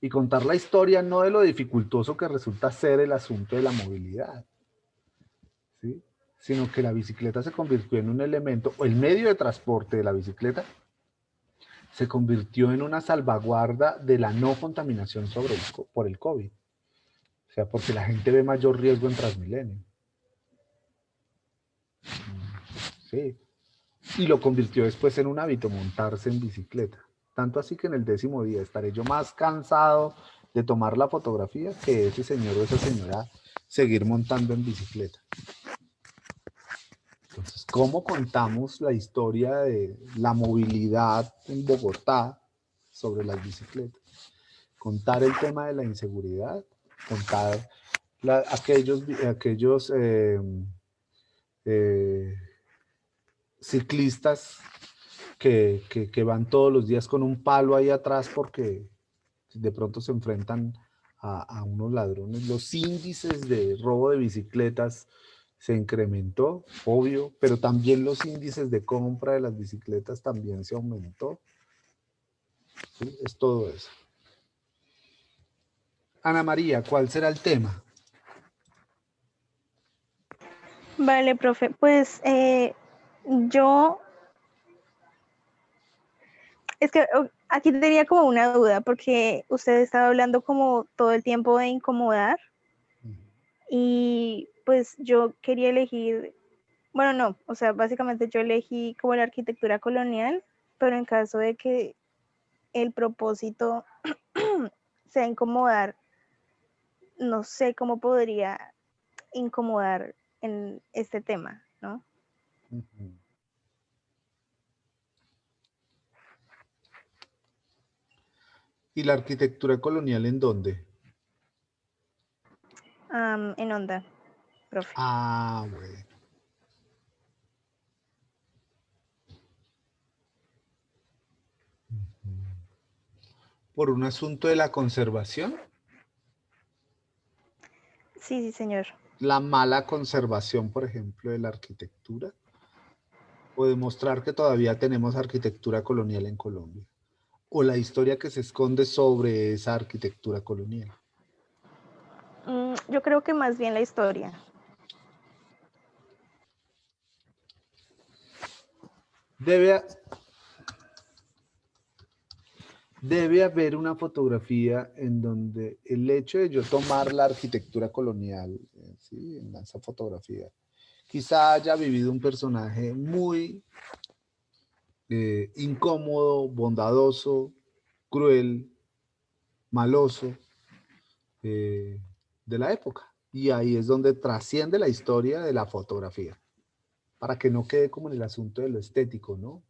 Y contar la historia no de lo dificultoso que resulta ser el asunto de la movilidad, ¿sí? Sino que la bicicleta se convirtió en un elemento, o el medio de transporte de la bicicleta se convirtió en una salvaguarda de la no contaminación por el COVID. O sea, porque la gente ve mayor riesgo en Transmilenio. Sí. Y lo convirtió después en un hábito, montarse en bicicleta. Tanto así que en el 10º día estaré yo más cansado de tomar la fotografía que ese señor o esa señora seguir montando en bicicleta. Entonces, ¿cómo contamos la historia de la movilidad en Bogotá sobre las bicicletas? Contar el tema de la inseguridad, contar aquellos ciclistas que van todos los días con un palo ahí atrás porque de pronto se enfrentan a unos ladrones. Los índices de robo de bicicletas se incrementó, obvio, pero también los índices de compra de las bicicletas también se aumentó. ¿Sí? Es todo eso. Ana María, ¿cuál será el tema? Vale, profe. Pues yo, es que aquí tenía como una duda, porque usted estaba hablando como todo el tiempo de incomodar, y pues yo quería elegir, bueno, no, o sea, básicamente yo elegí como la arquitectura colonial, pero en caso de que el propósito sea incomodar, no sé cómo podría incomodar en este tema, ¿no? ¿Y la arquitectura colonial en dónde? En onda, profe. Ah, bueno. ¿Por un asunto de la conservación? Sí, sí, señor. La mala conservación, por ejemplo, de la arquitectura, o demostrar que todavía tenemos arquitectura colonial en Colombia, o la historia que se esconde sobre esa arquitectura colonial. Yo creo que más bien la historia. Debe haber una fotografía en donde el hecho de yo tomar la arquitectura colonial, ¿sí? En esa fotografía, quizá haya vivido un personaje muy incómodo, bondadoso, cruel, maloso de la época. Y ahí es donde trasciende la historia de la fotografía, para que no quede como en el asunto de lo estético, ¿no?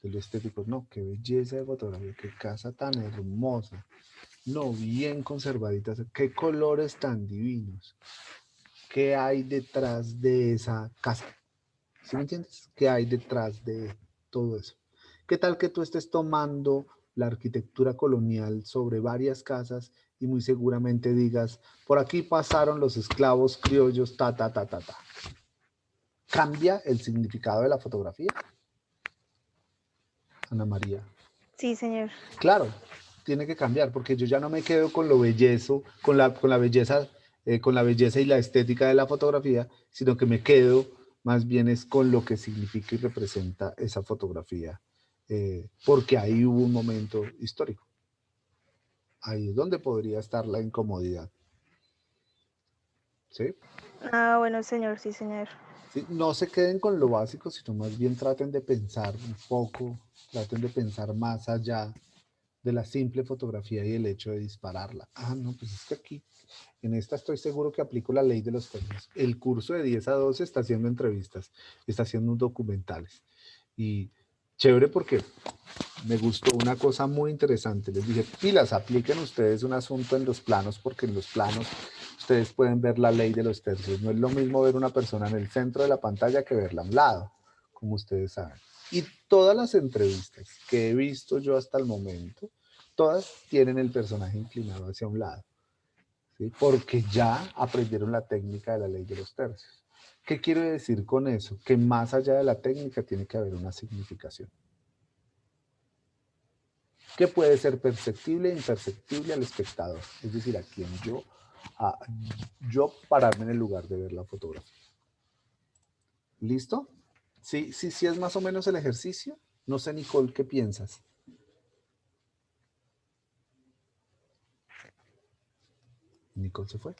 De lo estético, no, qué belleza de fotografía, qué casa tan hermosa, no, bien conservadita, qué colores tan divinos, qué hay detrás de esa casa, ¿sí me entiendes? ¿Qué hay detrás de todo eso? ¿Qué tal que tú estés tomando la arquitectura colonial sobre varias casas y muy seguramente digas, por aquí pasaron los esclavos criollos, ta, ta, ta, ta, ta? ¿Cambia el significado de la fotografía, Ana María? Sí, señor. Claro, tiene que cambiar, porque yo ya no me quedo con lo bellezo, con la belleza, con la belleza y la estética de la fotografía, sino que me quedo más bien es con lo que significa y representa esa fotografía, porque ahí hubo un momento histórico. Ahí es donde podría estar la incomodidad. ¿Sí? Ah, bueno, señor, sí, señor. Sí, no se queden con lo básico, sino más bien traten de pensar un poco, traten de pensar más allá de la simple fotografía y el hecho de dispararla. Ah, no, pues es que aquí, en esta estoy seguro que aplico la ley de los términos. El curso de 10 a 12 está haciendo entrevistas, está haciendo documentales. Y chévere porque me gustó una cosa muy interesante. Les dije, pilas, apliquen ustedes un asunto en los planos, porque en los planos ustedes pueden ver la ley de los tercios. No es lo mismo ver una persona en el centro de la pantalla que verla a un lado, como ustedes saben. Y todas las entrevistas que he visto yo hasta el momento, todas tienen el personaje inclinado hacia un lado, ¿sí? Porque ya aprendieron la técnica de la ley de los tercios. ¿Qué quiero decir con eso? Que más allá de la técnica tiene que haber una significación, que puede ser perceptible e imperceptible al espectador, es decir, a quien yo pararme en el lugar de ver la fotografía. ¿Listo? ¿Sí es más o menos el ejercicio? No sé, Nicole, ¿qué piensas? Nicole se fue.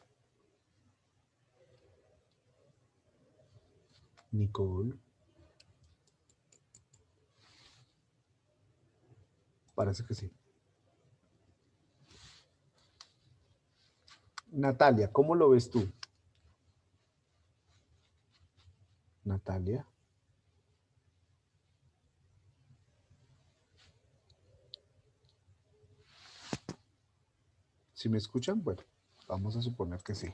Nicole. Parece que sí. Natalia, ¿cómo lo ves tú? Natalia. ¿Sí me escuchan? Bueno, vamos a suponer que sí.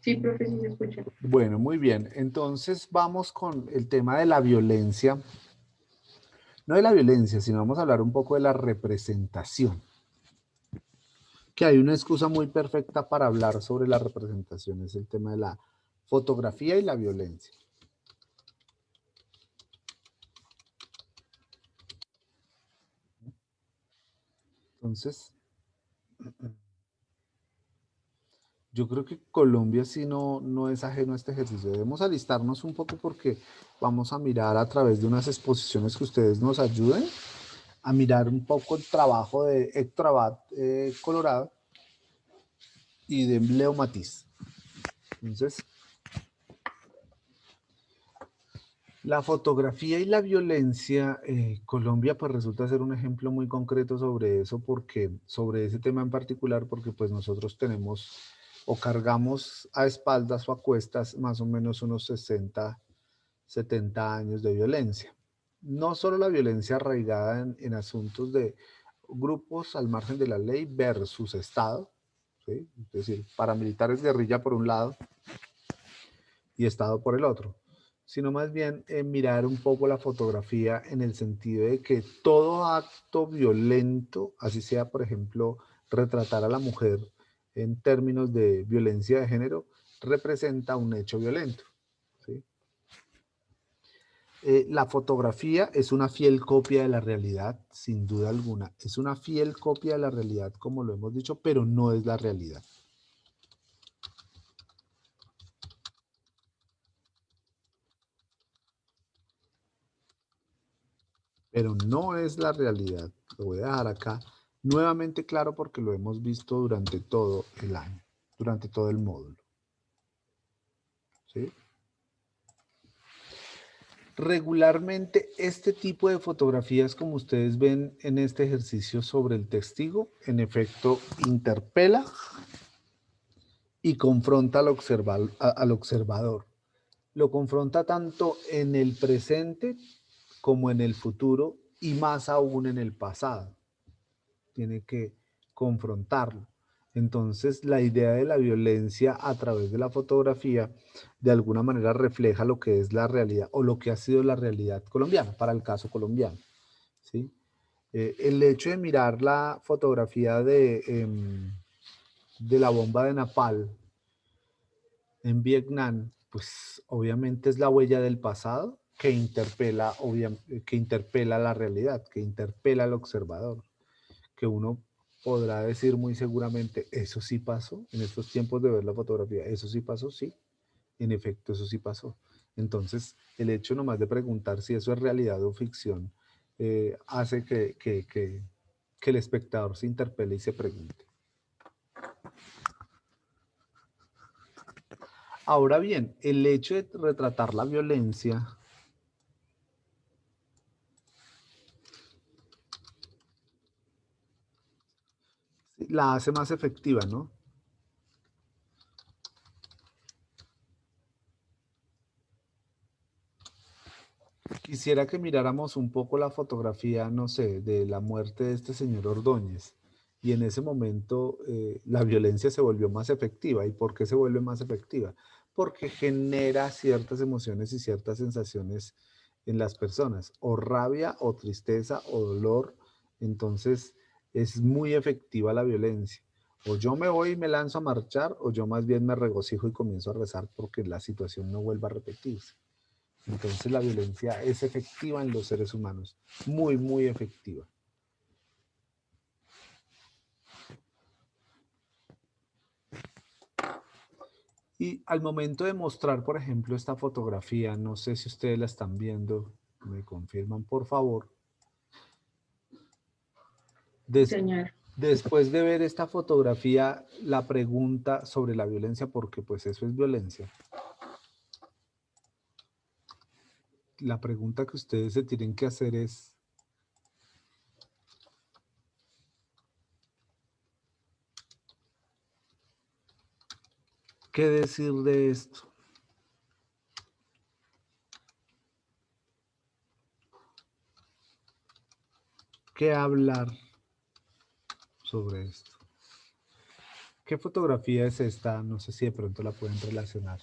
Sí, profe, sí se escucha. Bueno, muy bien. Entonces vamos con el tema de la violencia. No de la violencia, sino vamos a hablar un poco de la representación. Que hay una excusa muy perfecta para hablar sobre la representación, es el tema de la fotografía y la violencia. Entonces, yo creo que Colombia sí no es ajeno a este ejercicio. Debemos alistarnos un poco porque vamos a mirar a través de unas exposiciones que ustedes nos ayuden a mirar un poco el trabajo de Héctor Abad Colorado y de Leo Matiz. Entonces, la fotografía y la violencia, Colombia pues resulta ser un ejemplo muy concreto sobre eso, porque sobre ese tema en particular, porque pues nosotros tenemos o cargamos a espaldas o a cuestas más o menos unos 60, 70 años de violencia. No solo la violencia arraigada en asuntos de grupos al margen de la ley versus Estado, ¿sí? Es decir, paramilitares, guerrilla por un lado y Estado por el otro, sino más bien mirar un poco la fotografía en el sentido de que todo acto violento, así sea, por ejemplo, retratar a la mujer en términos de violencia de género, representa un hecho violento, ¿sí? La fotografía es una fiel copia de la realidad, sin duda alguna. Es una fiel copia de la realidad, como lo hemos dicho, pero no es la realidad. Pero no es la realidad. Lo voy a dejar acá nuevamente claro porque lo hemos visto durante todo el año, durante todo el módulo. ¿Sí? Regularmente este tipo de fotografías, como ustedes ven en este ejercicio sobre el testigo, en efecto interpela y confronta al observador. Lo confronta tanto en el presente como en el futuro y más aún en el pasado. Tiene que confrontarlo. Entonces, la idea de la violencia a través de la fotografía de alguna manera refleja lo que es la realidad o lo que ha sido la realidad colombiana, para el caso colombiano, ¿sí? El hecho de mirar la fotografía de la bomba de Napal en Vietnam, pues obviamente es la huella del pasado que interpela la realidad, que interpela al observador, que uno podrá decir muy seguramente, eso sí pasó, en estos tiempos de ver la fotografía, eso sí pasó, sí, en efecto eso sí pasó. Entonces, el hecho nomás de preguntar si eso es realidad o ficción, hace que el espectador se interpele y se pregunte. Ahora bien, el hecho de retratar la violencia la hace más efectiva, ¿no? Quisiera que miráramos un poco la fotografía, no sé, de la muerte de este señor Ordóñez. Y en ese momento la violencia se volvió más efectiva. ¿Y por qué se vuelve más efectiva? Porque genera ciertas emociones y ciertas sensaciones en las personas, o rabia, o tristeza, o dolor. Entonces es muy efectiva la violencia. O yo me voy y me lanzo a marchar, o yo más bien me regocijo y comienzo a rezar porque la situación no vuelva a repetirse. Entonces la violencia es efectiva en los seres humanos, muy, muy efectiva. Y al momento de mostrar, por ejemplo, esta fotografía, no sé si ustedes la están viendo, me confirman, por favor. Señor. Después de ver esta fotografía, la pregunta sobre la violencia, porque pues eso es violencia. La pregunta que ustedes se tienen que hacer es, ¿qué decir de esto? ¿Qué hablar sobre esto? ¿Qué fotografía es esta? No sé si de pronto la pueden relacionar.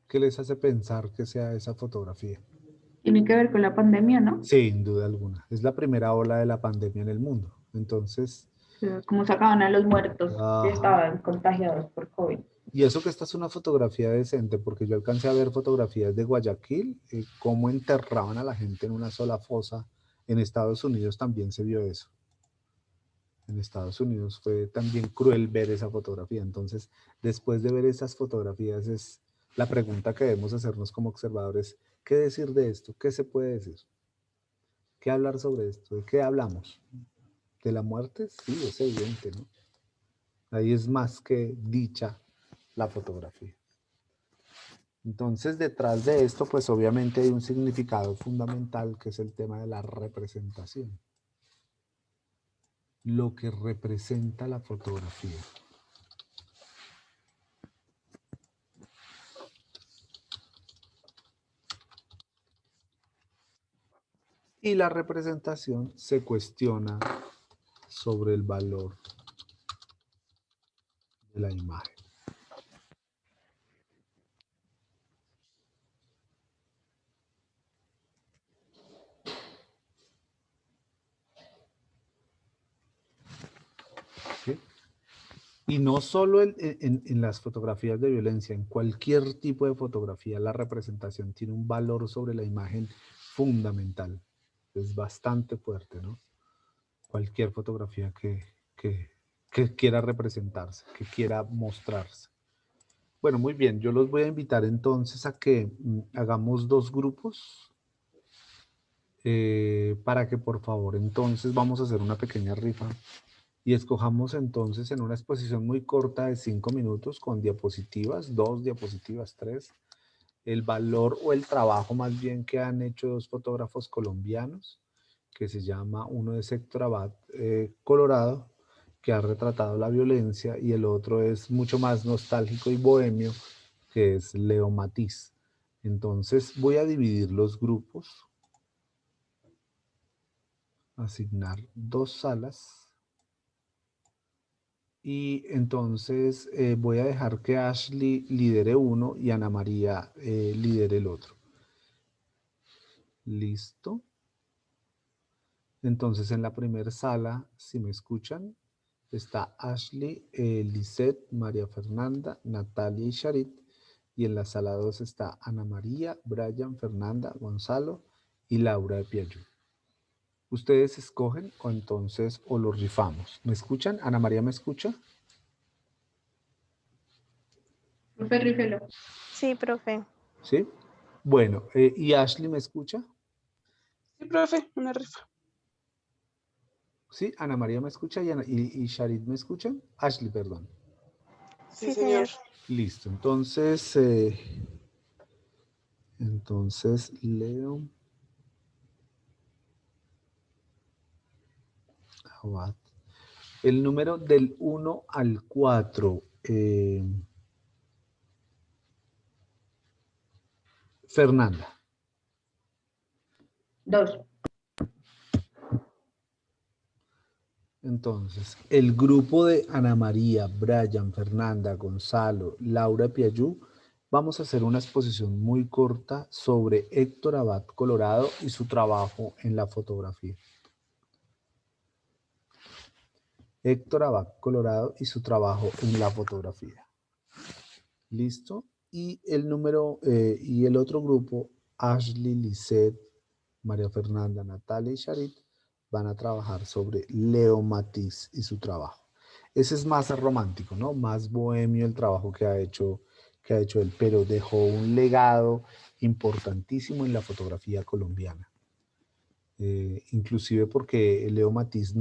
¿Qué les hace pensar que sea esa fotografía? Tiene que ver con la pandemia, ¿no? Sin duda alguna. Es la primera ola de la pandemia en el mundo. Entonces, Como sacaban a los muertos que ajá. estaban contagiados por COVID. Y eso que esta es una fotografía decente, porque yo alcancé a ver fotografías de Guayaquil, cómo enterraban a la gente en una sola fosa. En Estados Unidos también se vio eso. En Estados Unidos fue también cruel ver esa fotografía. Entonces, después de ver esas fotografías, es la pregunta que debemos hacernos como observadores: ¿qué decir de esto? ¿Qué se puede decir? ¿Qué hablar sobre esto? ¿De qué hablamos? ¿De la muerte? Sí, es evidente, ¿no? Ahí es más que dicha la fotografía. Entonces, detrás de esto, pues obviamente hay un significado fundamental, que es el tema de la representación. Lo que representa la fotografía. Y la representación se cuestiona sobre el valor de la imagen. ¿Sí? Y no solo en las fotografías de violencia, en cualquier tipo de fotografía, la representación tiene un valor sobre la imagen fundamental. Es bastante fuerte, ¿no? Cualquier fotografía que quiera representarse, que quiera mostrarse. Bueno, muy bien, yo los voy a invitar entonces a que hagamos dos grupos para que por favor entonces vamos a hacer una pequeña rifa y escojamos entonces en una exposición muy corta de 5 minutos con diapositivas, 2 diapositivas, 3, el valor o el trabajo más bien que han hecho dos fotógrafos colombianos, que se llama, uno es Héctor Abad Colorado, que ha retratado la violencia, y el otro es mucho más nostálgico y bohemio, que es Leo Matiz. Entonces voy a dividir los grupos, asignar 2 salas, y entonces voy a dejar que Ashley lidere uno y Ana María lidere el otro. ¿Listo? Entonces en la primera sala, si me escuchan, está Ashley, Lisette, María Fernanda, Natalia y Charit. Y en la sala 2 está Ana María, Brian, Fernanda, Gonzalo y Laura de Piaggio. Ustedes escogen o entonces o los rifamos. ¿Me escuchan? ¿Ana María me escucha? Profe, rífelo. Sí, profe. ¿Sí? Bueno, ¿y Ashley me escucha? Sí, profe, una rifa. Sí, Ana María me escucha y Charit me escucha. Ashley, perdón. Sí, señor. Listo, entonces Entonces, Leo Abad. El número del 1 al 4. Fernanda. 2. Entonces, el grupo de Ana María, Brian, Fernanda, Gonzalo, Laura Piayú, vamos a hacer una exposición muy corta sobre Héctor Abad Colorado y su trabajo en la fotografía. Héctor Abad Colorado y su trabajo en la fotografía. ¿Listo? Y el otro grupo, Ashley, Lisette, María Fernanda, Natalia y Charit, van a trabajar sobre Leo Matiz y su trabajo. Ese es más romántico, ¿no? Más bohemio el trabajo que ha hecho él, pero dejó un legado importantísimo en la fotografía colombiana. Inclusive porque Leo Matiz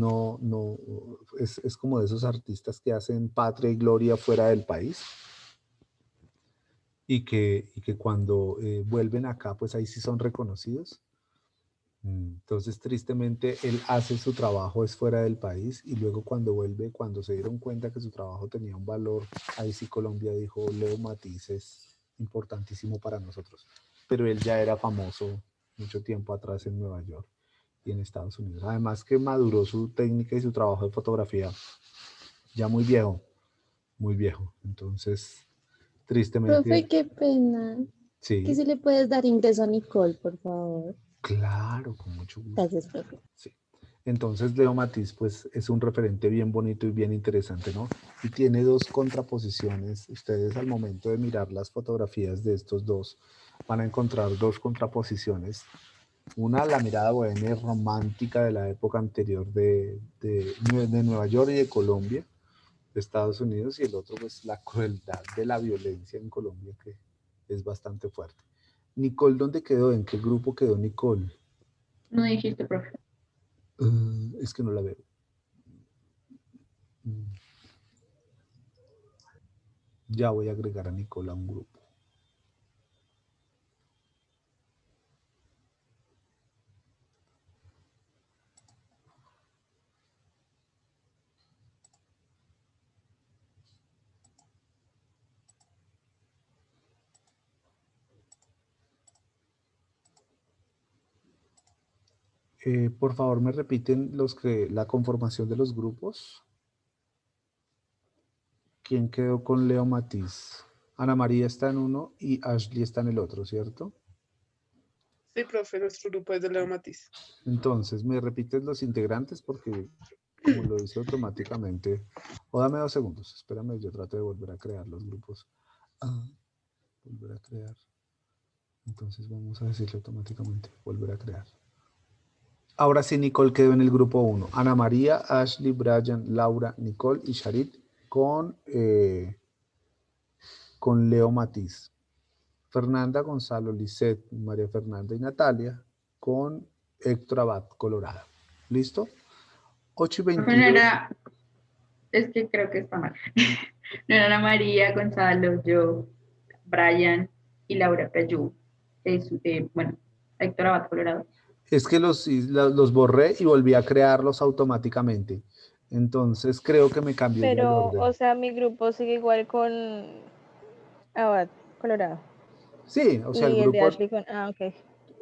es como de esos artistas que hacen patria y gloria fuera del país y que cuando vuelven acá, pues ahí sí son reconocidos. Entonces, tristemente, él hace su trabajo es fuera del país y luego cuando vuelve, cuando se dieron cuenta que su trabajo tenía un valor, ahí sí Colombia dijo, Leo Matiz es importantísimo para nosotros. Pero él ya era famoso mucho tiempo atrás en Nueva York y en Estados Unidos. Además que maduró su técnica y su trabajo de fotografía ya muy viejo, muy viejo. Entonces, Profe, tristemente, qué pena. ¿Que sí, si le puedes dar ingreso a Nicole, por favor? claro, con mucho gusto. Gracias, profe. Sí. Entonces, Leo Matiz, pues, es un referente bien bonito y bien interesante, ¿no? Y tiene dos contraposiciones. Ustedes, al momento de mirar las fotografías de estos dos, van a encontrar dos contraposiciones. Una, la mirada bohemia y romántica de la época anterior de Nueva York y de Colombia, de Estados Unidos, y el otro, pues, la crueldad de la violencia en Colombia, que es bastante fuerte. Nicole, ¿dónde quedó? ¿En qué grupo quedó Nicole? No dijiste, profe. Es que no la veo. Ya voy a agregar a Nicole a un grupo. Por favor, me repiten la conformación de los grupos. ¿Quién quedó con Leo Matiz? Ana María está en uno y Ashley está en el otro, ¿cierto? Sí, profe, nuestro grupo es de Leo Matiz. Entonces, ¿me repites los integrantes? Porque como lo hice automáticamente, o dame 2 segundos, espérame, yo trato de volver a crear los grupos. Volver a crear. Entonces vamos a decirle automáticamente, volver a crear. Ahora sí, Nicole quedó en el grupo 1. Ana María, Ashley, Brian, Laura, Nicole y Charit con Leo Matiz. Fernanda, Gonzalo, Lisette, María Fernanda y Natalia con Héctor Abad, Colorado. ¿Listo? 8 y Profe, no 22. era, es que creo que está mal. No era Ana María, Gonzalo, yo, Brian y Laura Peyú. Bueno, Héctor Abad Colorado. Es que los borré y volví a crearlos automáticamente. Entonces creo que me cambió ya el Pero, orden. o sea, mi grupo sigue igual con Abad, Colorado. Sí, o sea, Y el de Ashley con... Ah, ok.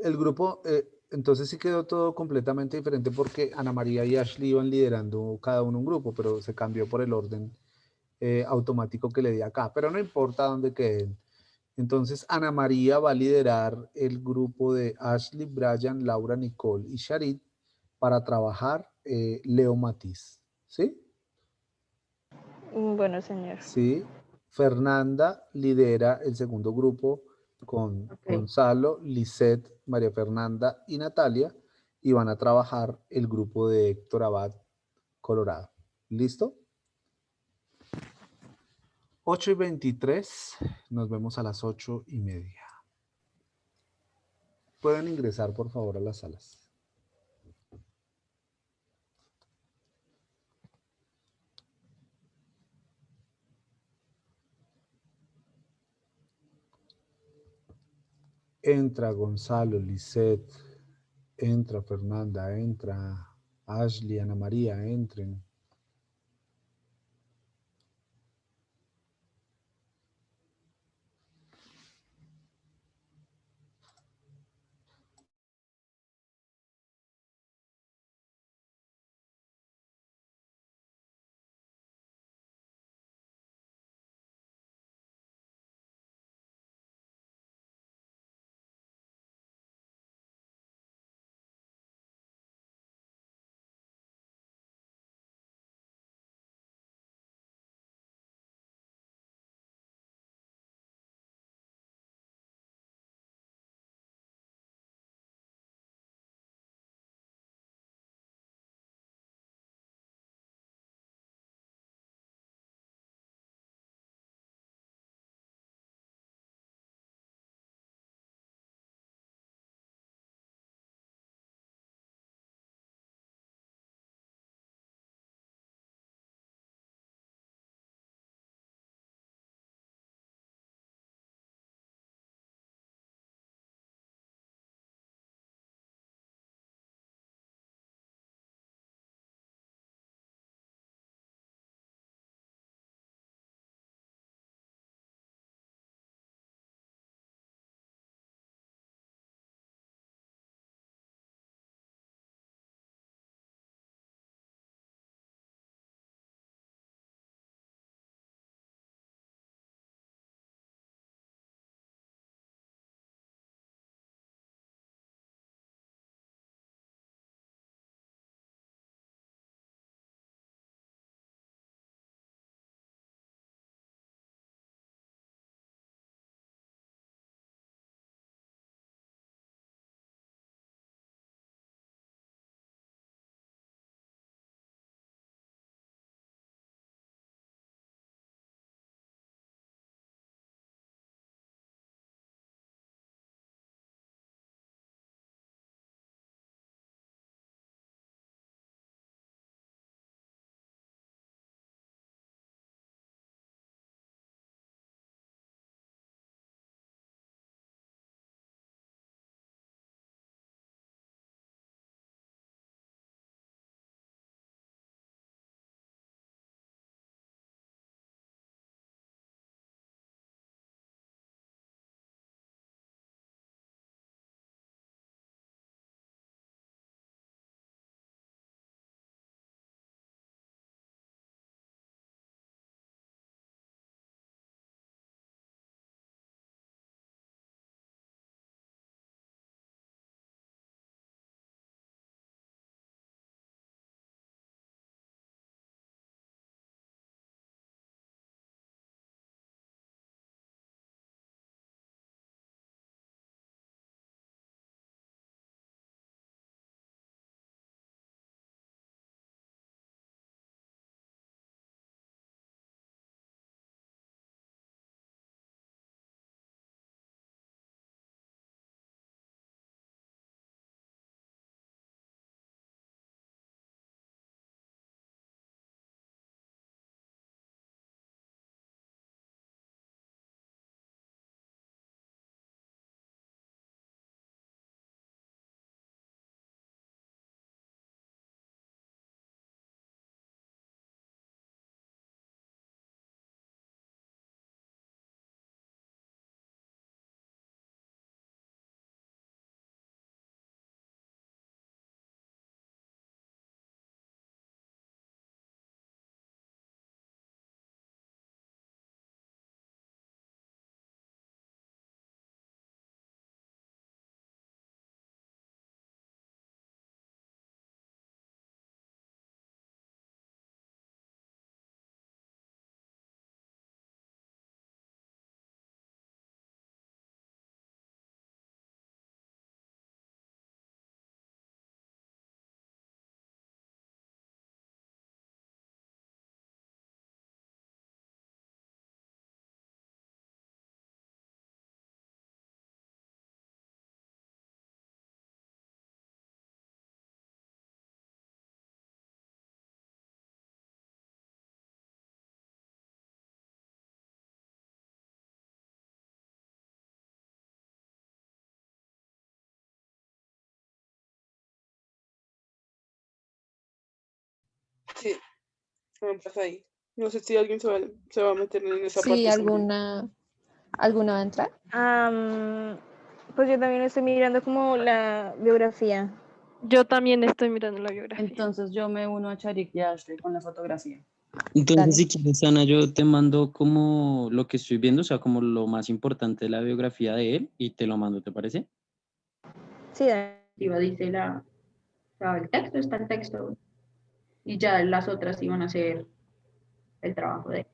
el grupo, entonces sí quedó todo completamente diferente porque Ana María y Ashley iban liderando cada uno un grupo, pero se cambió por el orden automático que le di acá. Pero no importa dónde queden. Entonces Ana María va a liderar el grupo de Ashley, Brian, Laura, Nicole y Charit para trabajar Leo Matiz. ¿Sí? Bueno, señor. Sí. Fernanda lidera el segundo grupo con Gonzalo, Lisette, María Fernanda y Natalia y van a trabajar el grupo de Héctor Abad, Colorado. ¿Listo? 8 y 23. Nos vemos a las 8:30. Pueden ingresar, por favor, a las salas. Entra Gonzalo, Lisette, entra Fernanda, entra Ashley, Ana María, entren. Sí, me pasa ahí. No sé si alguien se va a meter en esa Sí, parte. ¿alguna va a entrar? Pues yo también estoy mirando como la biografía. Yo también estoy mirando la biografía. Entonces yo me uno a Charik y a Ashley con la fotografía. Entonces, Dale. si quieres, Ana, yo te mando como lo que estoy viendo, o sea, como lo más importante de la biografía de él, y te lo mando, ¿te parece? Sí, dale. Dice el texto, está el texto. Y ya las otras iban a hacer el trabajo de él.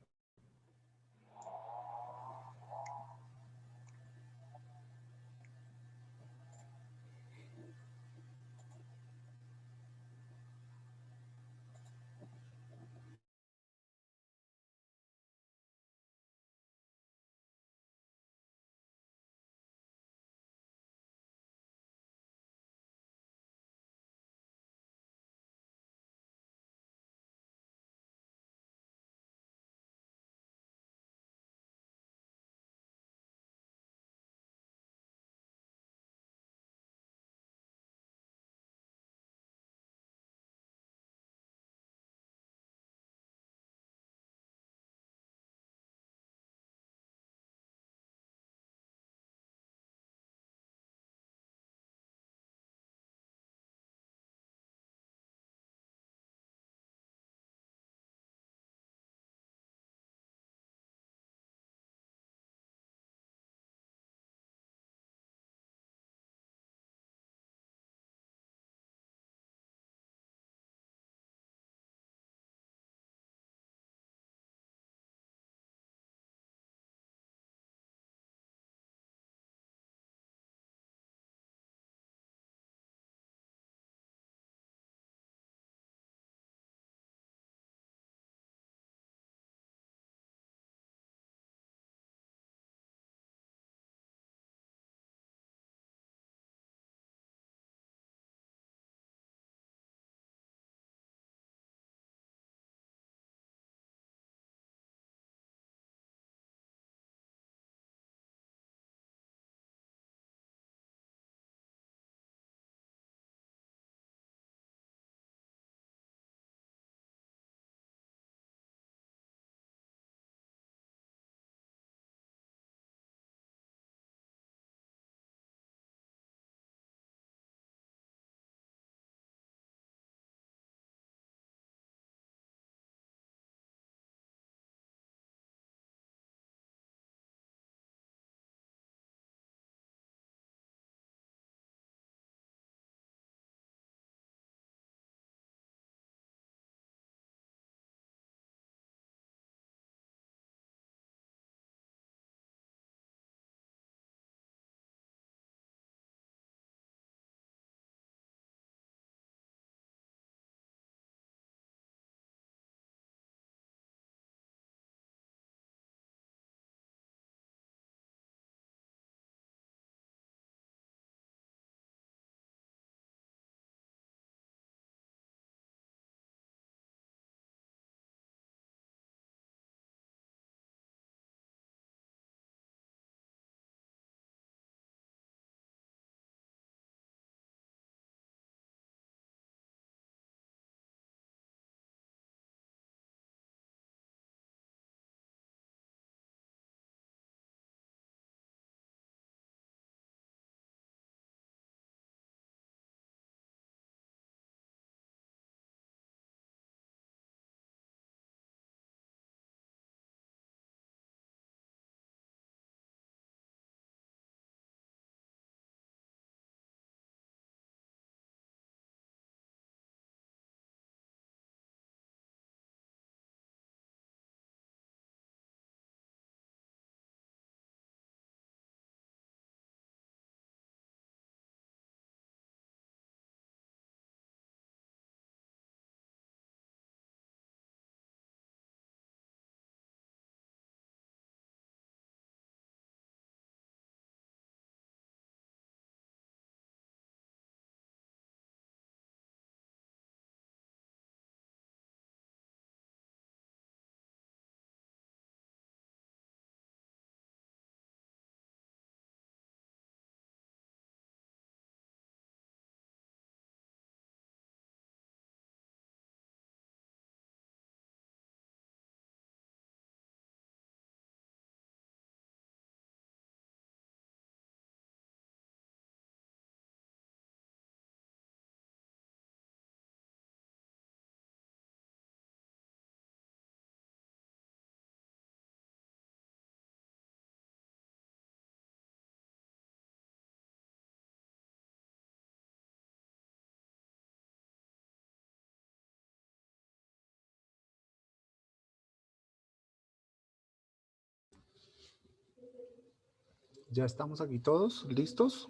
Ya estamos aquí todos, ¿listos?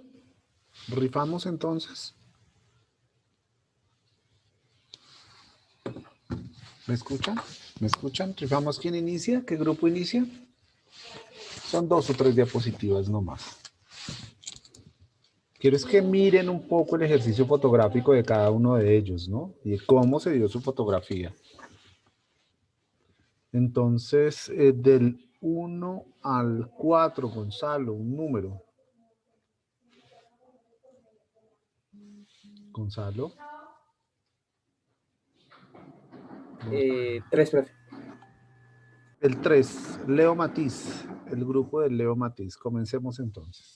¿Rifamos entonces? ¿Me escuchan? ¿Me escuchan? ¿Rifamos quién inicia? ¿Qué grupo inicia? Son 2 o 3 diapositivas nomás. Quiero es que miren un poco el ejercicio fotográfico de cada uno de ellos, ¿no? Y cómo se dio su fotografía. Entonces, del 1 al 4, Gonzalo, un número. Gonzalo. 3, profe. El 3, Leo Matiz, el grupo de Leo Matiz. Comencemos entonces.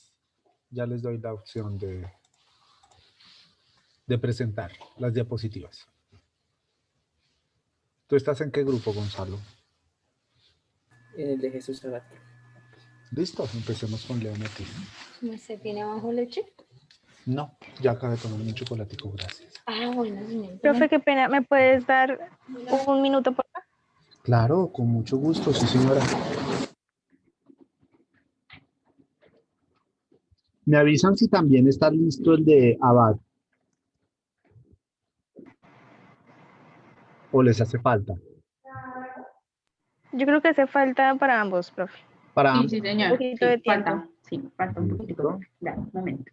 Ya les doy la opción de presentar las diapositivas. ¿Tú estás en qué grupo, Gonzalo? En el de Jesús Abad. Listo, empecemos con Leo Matiz. ¿Se tiene abajo leche? No, ya acabé de tomar un chocolatico, gracias. Ah, bueno, señor. Profe, qué pena, ¿me puedes dar un minuto, por favor? Claro, con mucho gusto, sí señora. Me avisan si también está listo el de Abad. ¿O les hace falta? Yo creo que hace falta para ambos, profe. Para Sí, sí, Un señor. poquito de Sí, tiempo. falta un poquitico. ¿Listo? Ya, un momento.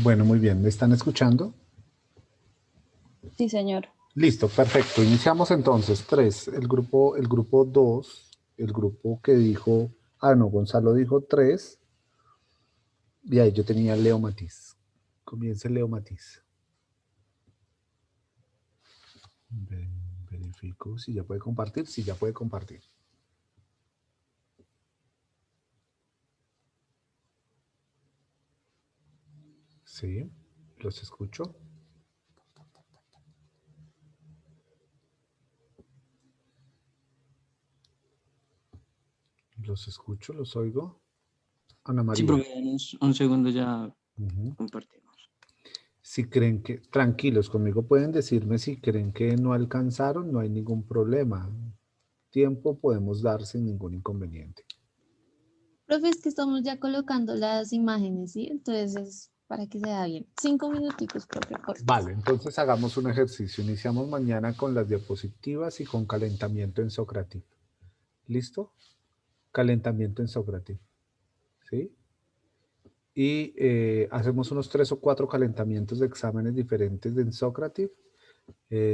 Bueno, muy bien. ¿Me están escuchando? Sí, señor. Listo, perfecto. Iniciamos entonces. 3, el grupo 2, el grupo que dijo, no, Gonzalo dijo 3, y ahí yo tenía Leo Matiz. Comience Leo Matiz. Verifico si ya puede compartir. Sí, ya puede compartir. Sí, los escucho. Los escucho, los oigo. Ana Sí, María. profe, en un segundo ya compartimos. Si creen que, tranquilos, conmigo pueden decirme si creen que no alcanzaron, no hay ningún problema. Tiempo podemos dar sin ningún inconveniente. Profe, es que estamos ya colocando las imágenes, ¿sí? Entonces es para que se vea bien. 5 minuticos, profe, cortos. Vale, entonces hagamos un ejercicio. Iniciamos mañana con las diapositivas y con calentamiento en Socrative. ¿Listo? Calentamiento en Socrative. ¿Sí? Y hacemos unos 3 o 4 calentamientos de exámenes diferentes en Socrative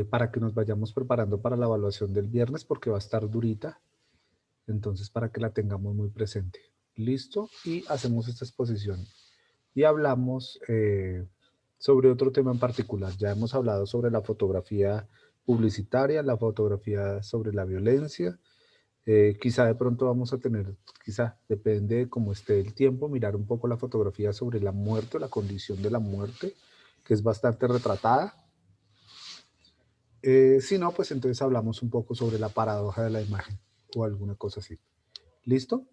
para que nos vayamos preparando para la evaluación del viernes porque va a estar durita. Entonces, para que la tengamos muy presente. ¿Listo? Y hacemos esta exposición. Y hablamos sobre otro tema en particular. Ya hemos hablado sobre la fotografía publicitaria, la fotografía sobre la violencia. Quizá de pronto vamos a tener, quizá depende de cómo esté el tiempo, mirar un poco la fotografía sobre la muerte, la condición de la muerte, que es bastante retratada. Si no, pues entonces hablamos un poco sobre la paradoja de la imagen o alguna cosa así. ¿Listo?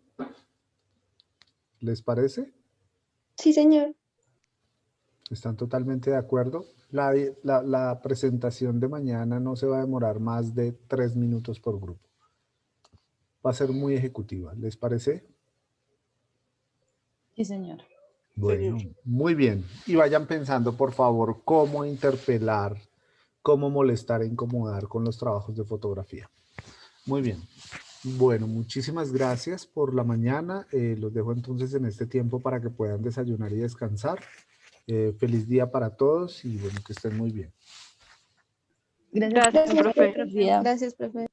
¿Les parece? Sí, señor. ¿Están totalmente de acuerdo? La presentación de mañana no se va a demorar más de 3 minutos por grupo. Va a ser muy ejecutiva. ¿Les parece? Sí, señor. Bueno, muy bien. Y vayan pensando, por favor, cómo interpelar, cómo molestar e incomodar con los trabajos de fotografía. Muy bien. Bueno, muchísimas gracias por la mañana. Los dejo entonces en este tiempo para que puedan desayunar y descansar. Feliz día para todos y bueno, que estén muy bien. Gracias, Gracias, profe. profe. Gracias, profe.